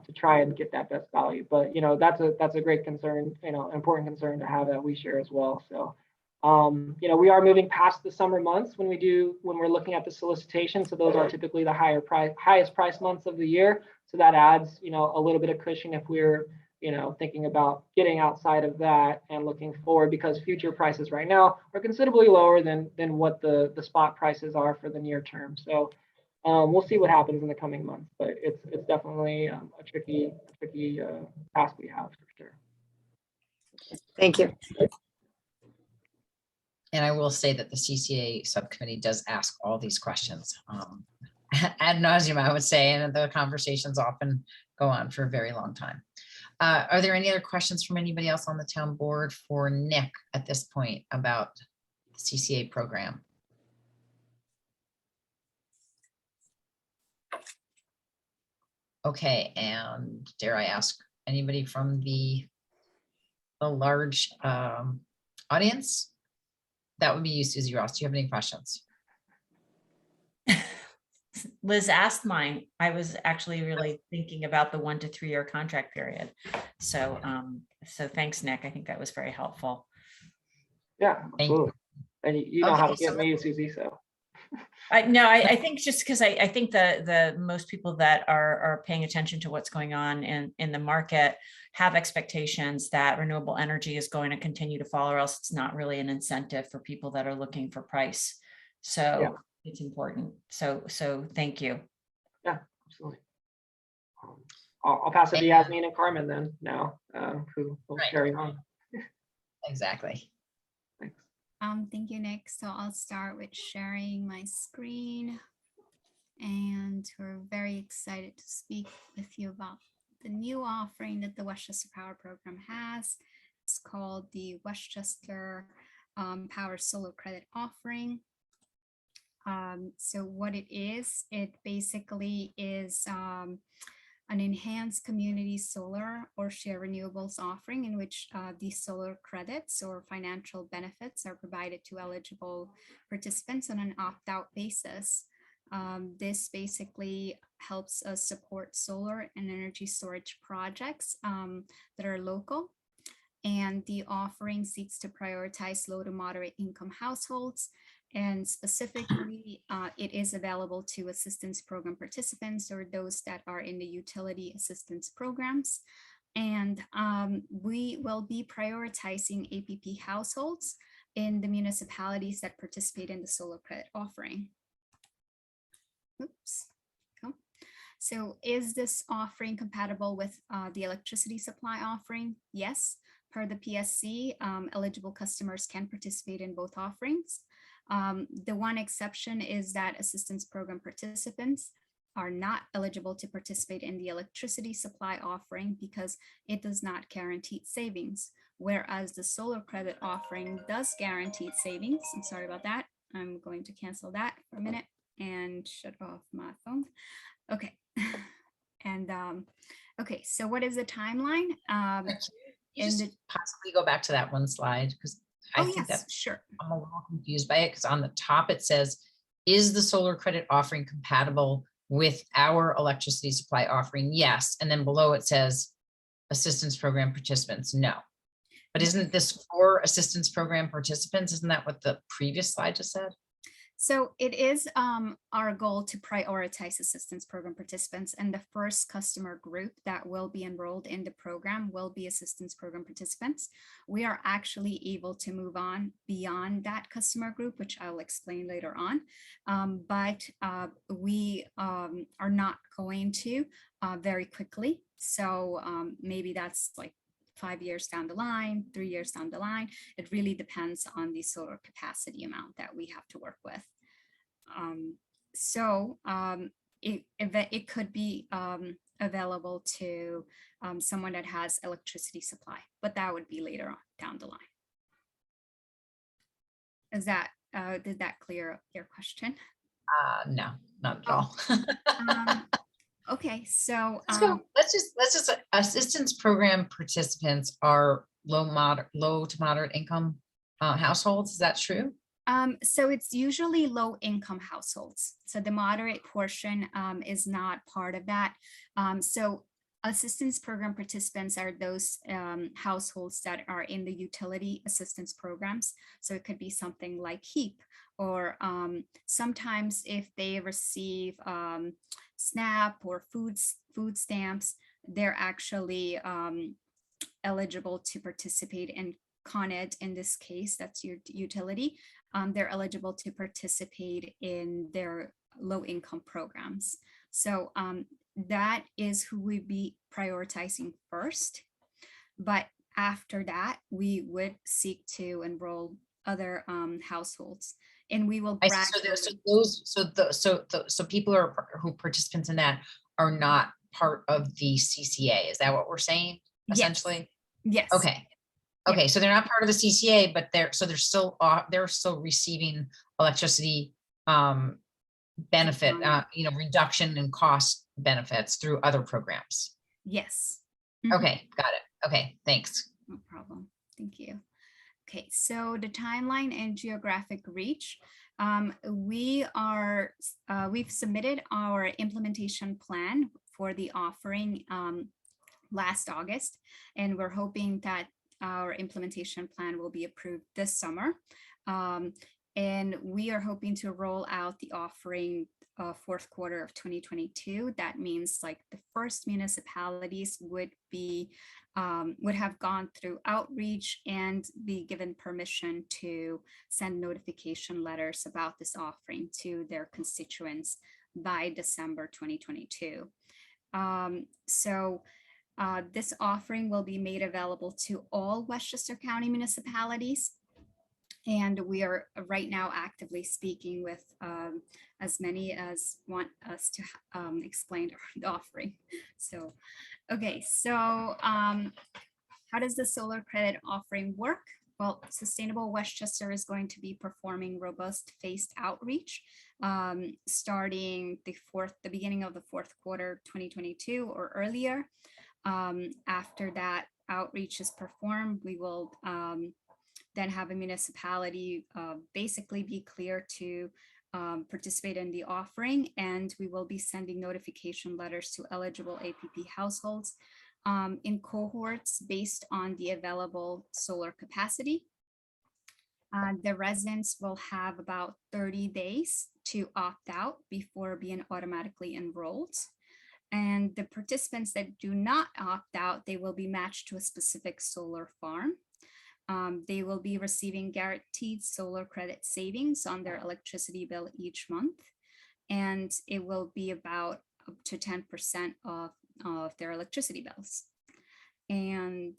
to try and get that best value. But that's a great concern, important concern to have that we share as well. So we are moving past the summer months when we're looking at the solicitation. So those are typically the highest price months of the year. So that adds, a little bit of cushion if we're thinking about getting outside of that and looking forward, because future prices right now are considerably lower than what the spot prices are for the near term. So we'll see what happens in the coming months, but it's definitely a tricky task we have for sure. Thank you. And I will say that the CCA subcommittee does ask all these questions ad nauseum, I would say, and the conversations often go on for a very long time. Are there any other questions from anybody else on the town board for Nick at this point about the CCA program? Okay, and dare I ask anybody from the large audience? That would be you, Susie Ross. Do you have any questions? Liz asked mine. I was actually really thinking about the 1 to 3 year contract period. So, so thanks, Nick. I think that was very helpful. Yeah, absolutely. And you know how to Okay, get so me, Susie, so. I think just because I think the most people that are paying attention to what's going on in the market have expectations that renewable energy is going to continue to fall, or else it's not really an incentive for people that are looking for price. So Yeah. it's important. So thank you. Yeah, absolutely. I'll pass it to Yasmin and Carmen then now, who will carry on. Exactly. Thanks. Thank you, Nick. So I'll start with sharing my screen. And we're very excited to speak with you about the new offering that the Westchester Power Program has. It's called the Westchester Power Solar Credit Offering. So what it basically is an enhanced community solar or share renewables offering in which these solar credits or financial benefits are provided to eligible participants on an opt-out basis. This basically helps us support solar and energy storage projects that are local. And the offering seeks to prioritize low to moderate income households. And specifically, it is available to assistance program participants or those that are in the utility assistance programs. And we will be prioritizing APP households in the municipalities that participate in the solar credit offering. Oops. Cool. So is this offering compatible with the electricity supply offering? Yes. Per the PSC, eligible customers can participate in both offerings. The one exception is that assistance program participants are not eligible to participate in the electricity supply offering because it does not guarantee savings, whereas the solar credit offering does guarantee savings. I'm sorry about that. I'm going to cancel that for a minute and shut off my phone. Okay. And okay, so what is the timeline? You just possibly go back to that one slide, because I think yes, that sure. I'm a little confused by it, because on the top it says, is the solar credit offering compatible with our electricity supply offering? Yes. And then below it says assistance program participants. No. But isn't this for assistance program participants? Isn't that what the previous slide just said? So it is our goal to prioritize assistance program participants, and the first customer group that will be enrolled in the program will be assistance program participants. We are actually able to move on beyond that customer group, which I'll explain later on, but we are not going to very quickly. So maybe that's like 5 years down the line, 3 years down the line. It really depends on the solar capacity amount that we have to work with. It could be available to someone that has electricity supply, but that would be later on down the line. Is that, did that clear up your question? No, not at all. Okay, so let's just assistance program participants are low to moderate income households. Is that true? So it's usually low income households. So the moderate portion is not part of that. So assistance program participants are those households that are in the utility assistance programs. So it could be something like HEAP, or sometimes if they receive SNAP or food stamps, they're actually eligible to participate in Con Ed in this case, that's your utility. They're eligible to participate in their low income programs. So that is who we'd be prioritizing first. But after that, we would seek to enroll other households, and we will I see. So there's so people who participants in that are not part of the CCA. Is that what we're saying essentially? Yes. Okay. Okay, so they're not part of the CCA, but they're still receiving electricity benefit, reduction in cost benefits through other programs. Yes. Okay, got it. Okay, thanks. No problem. Thank you. Okay, so the timeline and geographic reach. We've submitted our implementation plan for the offering last August, and we're hoping that our implementation plan will be approved this summer. And we are hoping to roll out the offering fourth quarter of 2022. That means like the first municipalities would have gone through outreach and be given permission to send notification letters about this offering to their constituents by December 2022. This offering will be made available to all Westchester County municipalities. And we are right now actively speaking with as many as want us to explain the offering. So, okay, so how does the solar credit offering work? Well, Sustainable Westchester is going to be performing robust phased outreach starting the beginning of the fourth quarter 2022 or earlier. After that outreach is performed, we will then have a municipality basically be clear to participate in the offering, and we will be sending notification letters to eligible APP households in cohorts based on the available solar capacity. The residents will have about 30 days to opt out before being automatically enrolled. And the participants that do not opt out, they will be matched to a specific solar farm. They will be receiving guaranteed solar credit savings on their electricity bill each month. And it will be about up to 10% of their electricity bills. And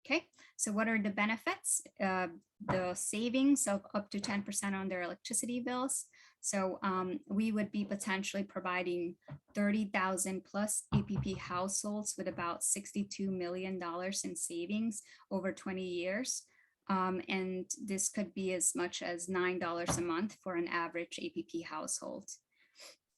okay, so what are the benefits? The savings of up to 10% on their electricity bills. So we would be potentially providing 30,000 plus APP households with about $62 million in savings over 20 years. And this could be as much as $9 a month for an average APP household.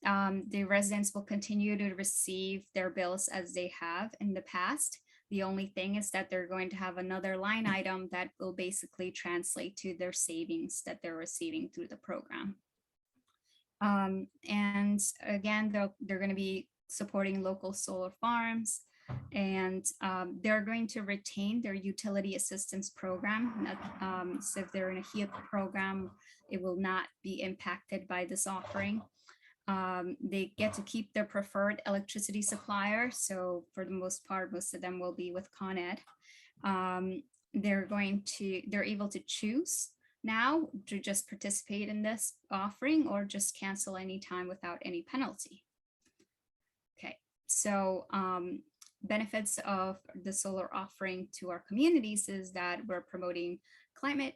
The residents will continue to receive their bills as they have in the past. The only thing is that they're going to have another line item that will basically translate to their savings that they're receiving through the program. And again, they're going to be supporting local solar farms, and they're going to retain their utility assistance program. So if they're in a HEAP program, it will not be impacted by this offering. They get to keep their preferred electricity supplier. So for the most part, most of them will be with Con Ed. They're able to choose now to just participate in this offering or just cancel anytime without any penalty. Okay, so benefits of the solar offering to our communities is that we're promoting climate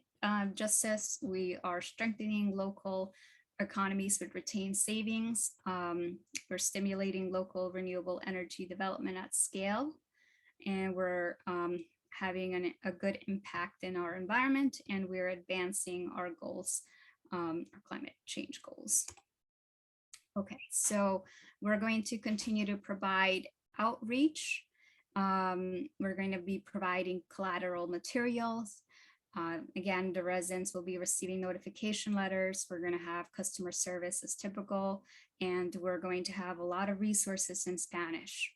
justice. We are strengthening local economies with retained savings. We're stimulating local renewable energy development at scale, and we're having a good impact in our environment, and we're advancing our goals, our climate change goals. Okay, so we're going to continue to provide outreach. We're going to be providing collateral materials. Again, the residents will be receiving notification letters. We're going to have customer service as typical, and we're going to have a lot of resources in Spanish.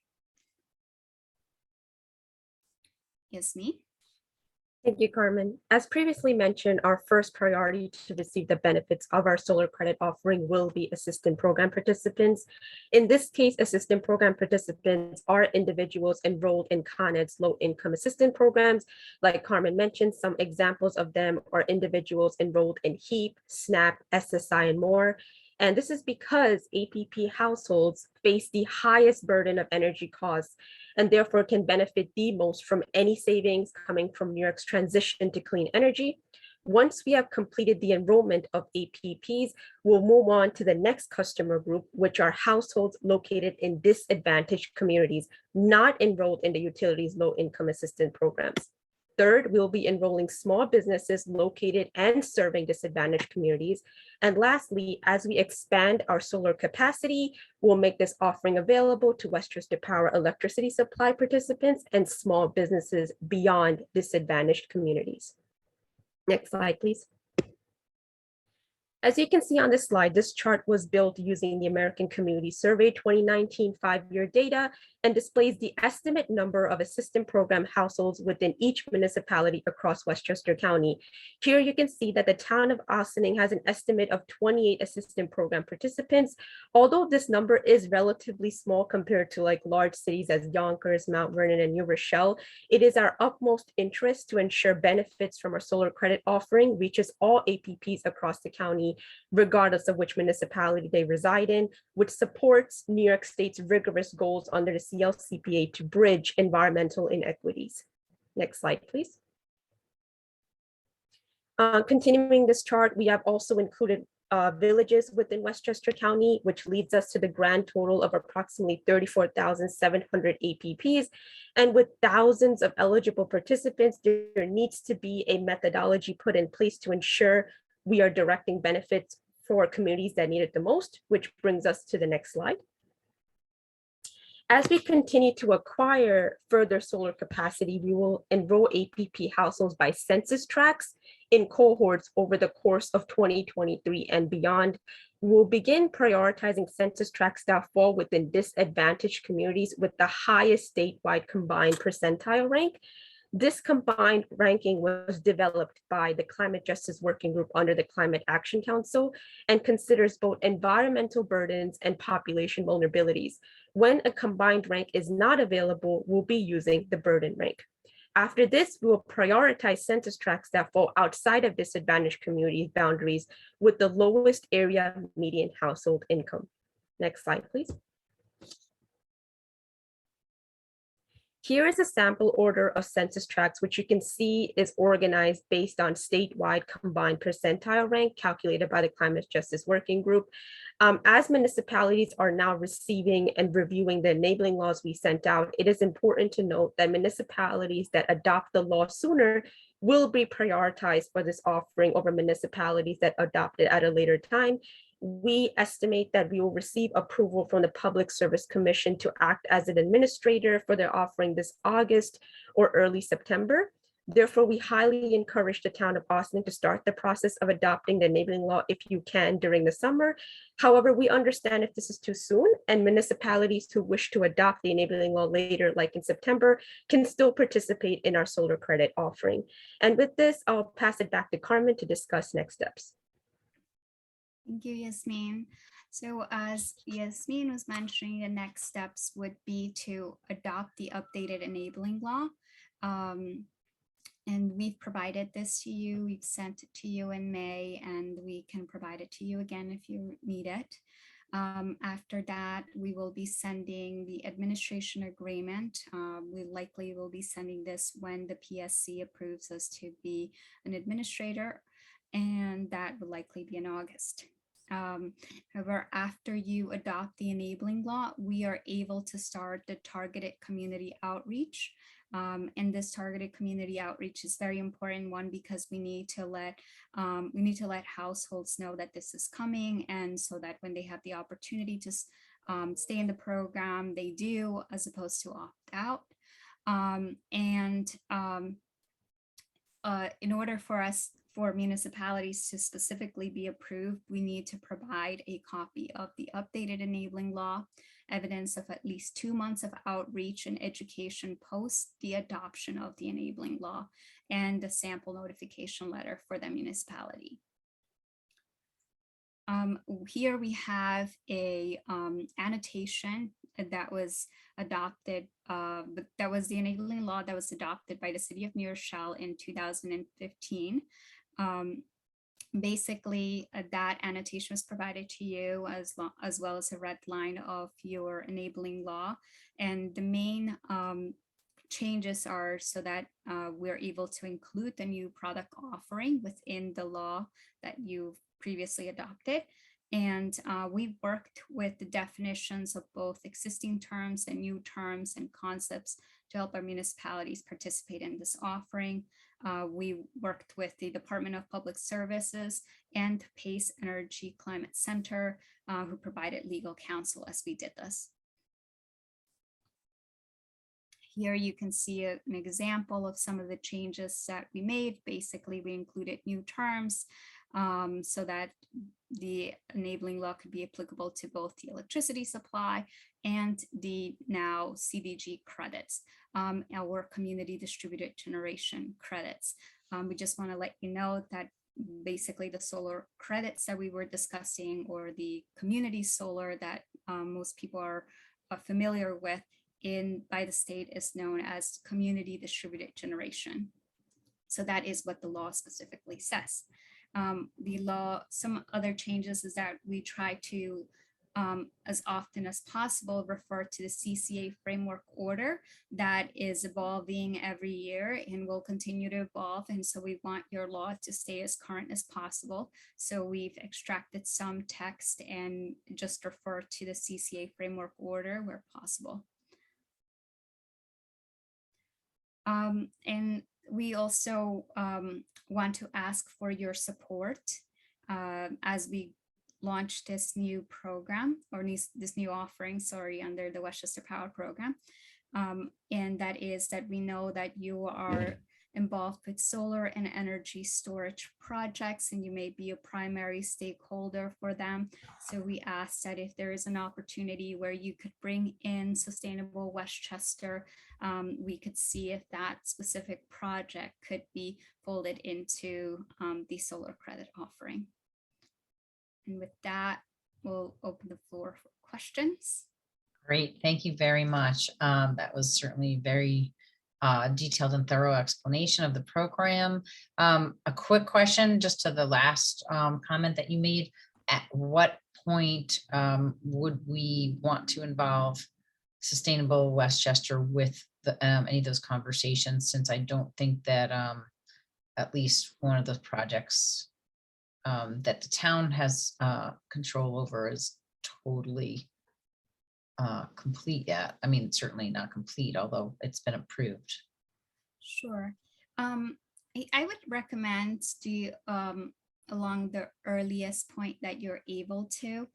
Yes, me? Thank you, Carmen. As previously mentioned, our first priority to receive the benefits of our solar credit offering will be assistant program participants. In this case, assistant program participants are individuals enrolled in Con Ed's low-income assistant programs. Like Carmen mentioned, some examples of them are individuals enrolled in HEAP, SNAP, SSI, and more. And this is because APP households face the highest burden of energy costs and therefore can benefit the most from any savings coming from New York's transition to clean energy. Once we have completed the enrollment of APPs, we'll move on to the next customer group, which are households located in disadvantaged communities, not enrolled in the utilities low-income assistance programs. Third, we'll be enrolling small businesses located and serving disadvantaged communities. And lastly, as we expand our solar capacity, we'll make this offering available to Westchester Power electricity supply participants and small businesses beyond disadvantaged communities. Next slide, please. As you can see on this slide, this chart was built using the American Community Survey 2019 5-year data and displays the estimate number of assistant program households within each municipality across Westchester County. Here you can see that the town of Ossining has an estimate of 28 assistant program participants. Although this number is relatively small compared to like large cities as Yonkers, Mount Vernon, and New Rochelle, it is our utmost interest to ensure benefits from our solar credit offering reaches all APPs across the county, regardless of which municipality they reside in, which supports New York State's rigorous goals under the CLCPA to bridge environmental inequities. Next slide, please. Continuing this chart, we have also included villages within Westchester County, which leads us to the grand total of approximately 34,700 APPs. And with thousands of eligible participants, there needs to be a methodology put in place to ensure we are directing benefits for communities that need it the most, which brings us to the next slide. As we continue to acquire further solar capacity, we will enroll APP households by census tracts in cohorts over the course of 2023 and beyond. We'll begin prioritizing census tracts that fall within disadvantaged communities with the highest statewide combined percentile rank. This combined ranking was developed by the Climate Justice Working Group under the Climate Action Council and considers both environmental burdens and population vulnerabilities. When a combined rank is not available, we'll be using the burden rank. After this, we will prioritize census tracts that fall outside of disadvantaged community boundaries with the lowest area median household income. Next slide, please. Here is a sample order of census tracts, which you can see is organized based on statewide combined percentile rank calculated by the Climate Justice Working Group. As municipalities are now receiving and reviewing the enabling laws we sent out, it is important to note that municipalities that adopt the law sooner will be prioritized for this offering over municipalities that adopt it at a later time. We estimate that we will receive approval from the Public Service Commission to act as an administrator for their offering this August or early September. Therefore, we highly encourage the town of Ossining to start the process of adopting the enabling law if you can during the summer. However, we understand if this is too soon, and municipalities who wish to adopt the enabling law later, like in September, can still participate in our solar credit offering. And with this, I'll pass it back to Carmen to discuss next steps. Thank you, Yasmin. So as Yasmin was mentioning, the next steps would be to adopt the updated enabling law. And we've provided this to you. We've sent it to you in May, and we can provide it to you again if you need it. After that, we will be sending the administration agreement. We likely will be sending this when the PSC approves us to be an administrator, and that will likely be in August. However, after you adopt the enabling law, we are able to start the targeted community outreach. And this targeted community outreach is very important one because we need to let households know that this is coming, and so that when they have the opportunity to stay in the program, they do, as opposed to opt out. In order for municipalities to specifically be approved, we need to provide a copy of the updated enabling law. evidence of at least 2 months of outreach and education post the adoption of the enabling law, and a sample notification letter for the municipality. Here we have a annotation that was adopted, that was the enabling law that was adopted by the city of New Rochelle in 2015. Basically, that annotation was provided to you as well as a red line of your enabling law. And the main changes are so that we're able to include the new product offering within the law that you've previously adopted. And we've worked with the definitions of both existing terms and new terms and concepts to help our municipalities participate in this offering. We worked with the Department of Public Services and Pace Energy Climate Center, who provided legal counsel as we did this. Here you can see an example of some of the changes that we made. Basically, we included new terms so that the enabling law could be applicable to both the electricity supply and the now CDG credits, our community distributed generation credits. We just want to let you know that basically the solar credits that we were discussing, or the community solar that most people are familiar with by the state, is known as community distributed generation. So that is what the law specifically says. The law, some other changes is that we try to, as often as possible, refer to the CCA framework order that is evolving every year and will continue to evolve. And so we want your law to stay as current as possible. So we've extracted some text and just refer to the CCA framework order where possible. And we also want to ask for your support as we launch this new program, or this new offering, sorry, under the Westchester Power Program. And that is that we know that you are involved with solar and energy storage projects, and you may be a primary stakeholder for them. So we ask that if there is an opportunity where you could bring in Sustainable Westchester, we could see if that specific project could be folded into the solar credit offering. And with that, we'll open the floor for questions. Great, thank you very much. That was certainly very detailed and thorough explanation of the program. A quick question just to the last comment that you made. At what point would we want to involve Sustainable Westchester with any of those conversations, since I don't think that at least one of those projects that the town has control over is totally complete yet. I mean, certainly not complete, although it's been approved. Sure. I would recommend along the earliest point that you're able to.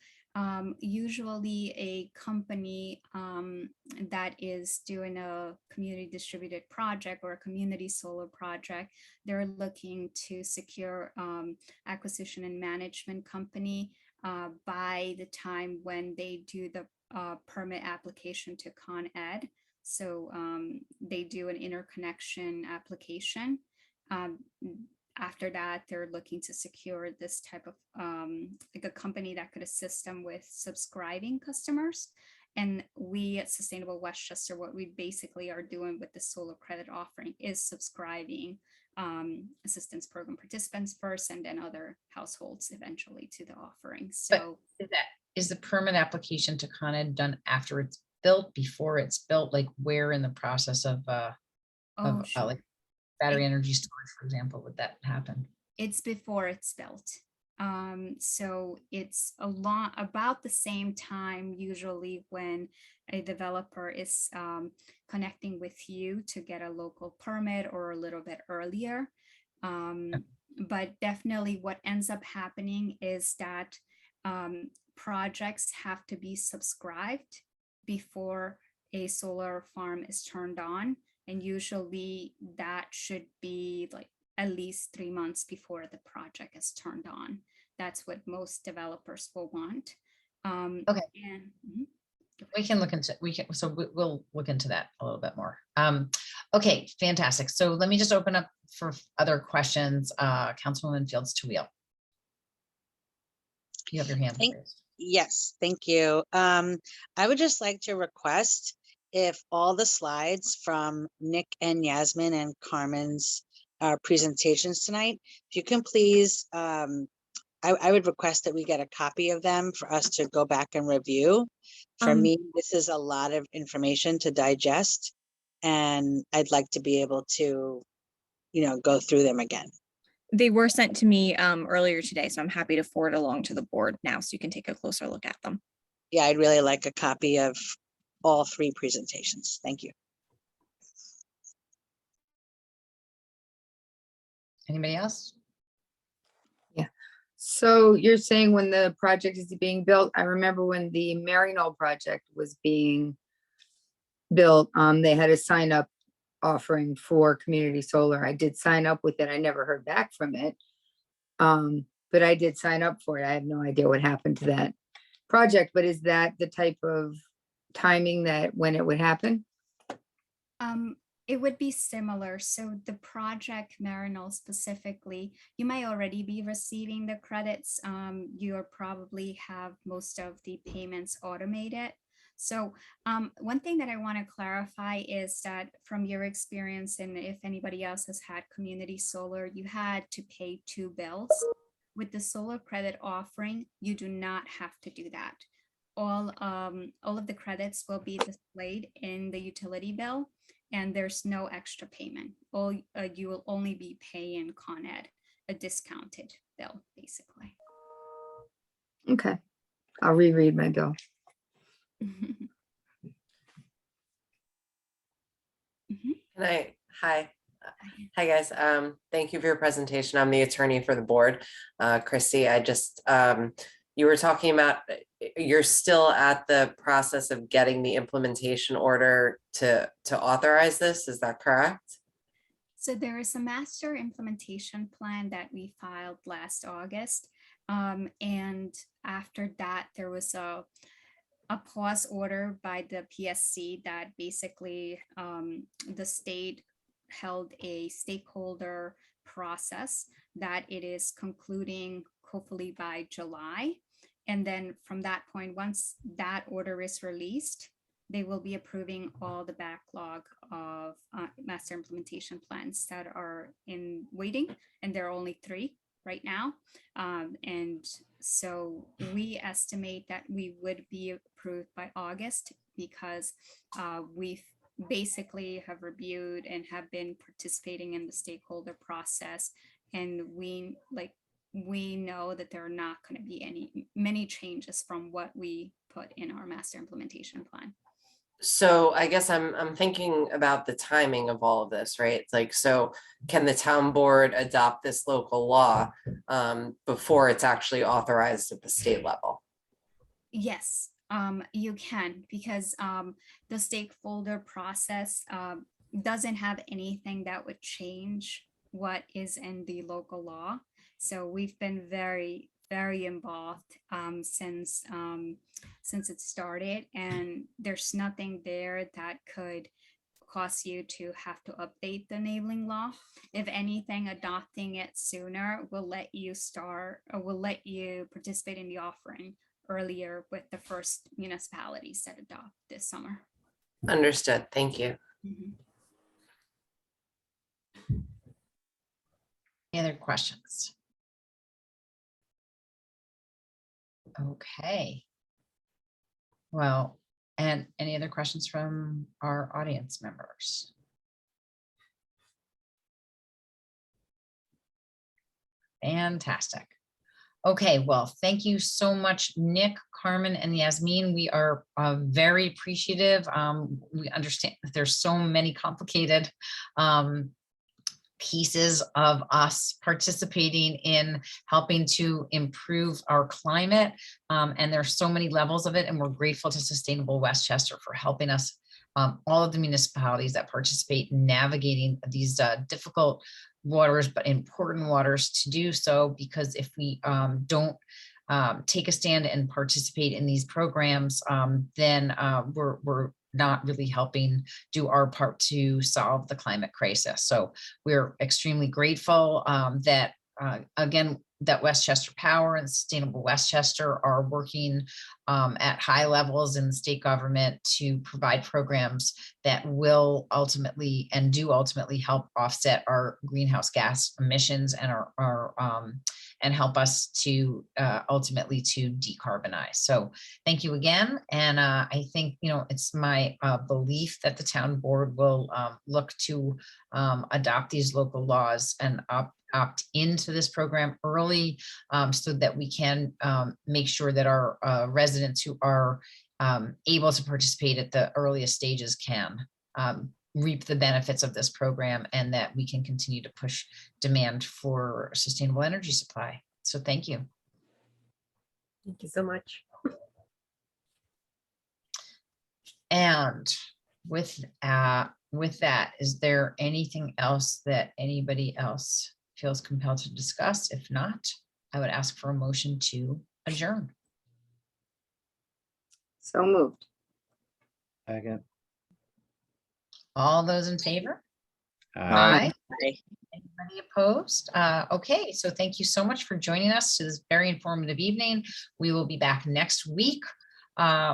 Usually a company that is doing a community distributed project or a community solar project, they're looking to secure acquisition and management company by the time when they do the permit application to Con Ed. So they do an interconnection application. After that, they're looking to secure this type of like a company that could assist them with subscribing customers. And we at Sustainable Westchester, what we basically are doing with the solar credit offering is subscribing assistance program participants first, and then other households eventually to the offering. So is the permit application to Con Ed done after it's built, before it's built? Like where in the process of sure. like battery energy storage, for example, would that happen? It's before it's built. So it's about the same time usually when a developer is connecting with you to get a local permit, or a little bit earlier. But definitely what ends up happening is that projects have to be subscribed before a solar farm is turned on. And usually that should be like at least 3 months before the project is turned on. That's what most developers will want. Okay. And, We can look into, we'll look into that a little bit more. Okay, fantastic. So let me just open up for other questions. Councilwoman Fields to Wheel. You have your hand raised. Yes, thank you. I would just like to request if all the slides from Nick and Yasmin and Carmen's presentations tonight, if you can please, I would request that we get a copy of them for us to go back and review. For me, this is a lot of information to digest, and I'd like to be able to, go through them again. They were sent to me earlier today, so I'm happy to forward along to the board now so you can take a closer look at them. Yeah, I'd really like a copy of all 3 presentations. Thank you. Anybody else? So you're saying when the project is being built, I remember when the Maryknoll project was being built, they had a sign up offering for community solar. I did sign up with it. I never heard back from it. But I did sign up for it. I have no idea what happened to that project, but is that the type of timing that when it would happen? It would be similar. So the project Maryknoll specifically, you might already be receiving the credits. You probably have most of the payments automated. So one thing that I want to clarify is that from your experience, and if anybody else has had community solar, you had to pay 2 bills. With the solar credit offering, you do not have to do that. All of the credits will be displayed in the utility bill, and there's no extra payment. You will only be paying Con Ed a discounted bill, basically. Okay, I'll reread my bill. Hi guys. Thank you for your presentation. I'm the attorney for the board. Christy, you were talking about, you're still at the process of getting the implementation order to authorize this. Is that correct? So there is a master implementation plan that we filed last August. And after that, there was a pause order by the PSC that basically the state held a stakeholder process that it is concluding hopefully by July. And then from that point, once that order is released, they will be approving all the backlog of master implementation plans that are in waiting, and there are only 3 right now. And so we estimate that we would be approved by August because we've basically have reviewed and have been participating in the stakeholder process. And we know that there are not going to be many changes from what we put in our master implementation plan. So I guess I'm thinking about the timing of all of this, right? So can the town board adopt this local law before it's actually authorized at the state level? Yes, you can, because the stakeholder process doesn't have anything that would change what is in the local law. So we've been very, very involved since it started, and there's nothing there that could cause you to have to update the enabling law. If anything, adopting it sooner will let you participate in the offering earlier with the first municipalities that adopt this summer. Understood. Thank you. Any other questions? Okay. Well, and any other questions from our audience members? Fantastic. Okay, well, thank you so much, Nick, Carmen, and Yasmin. We are very appreciative. We understand that there's so many complicated pieces of us participating in helping to improve our climate. And there's so many levels of it. And we're grateful to Sustainable Westchester for helping us, all of the municipalities that participate in navigating these difficult waters, but important waters to do so, because if we don't take a stand and participate in these programs, then we're not really helping do our part to solve the climate crisis. So we're extremely grateful that, again, that Westchester Power and Sustainable Westchester are working at high levels in the state government to provide programs that will ultimately and do ultimately help offset our greenhouse gas emissions and and help us to ultimately to decarbonize. So thank you again. And I think, it's my belief that the town board will look to adopt these local laws and opt into this program early, so that we can make sure that our residents who are able to participate at the earliest stages can reap the benefits of this program, and that we can continue to push demand for sustainable energy supply. So thank you. Thank you so much. And with that, is there anything else that anybody else feels compelled to discuss? If not, I would ask for a motion to adjourn. So moved. Second. All those in favor? Aye. Anybody opposed? Okay, so thank you so much for joining us to this very informative evening. We will be back next week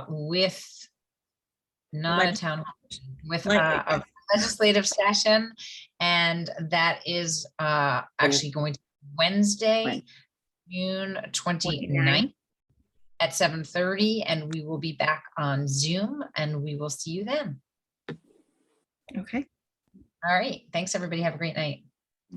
with not a town hall, with a legislative session, and that is actually going to be Wednesday, June 29th at 7:30, and we will be back on Zoom, and we will see you then. Okay. All right, thanks everybody. Have a great night.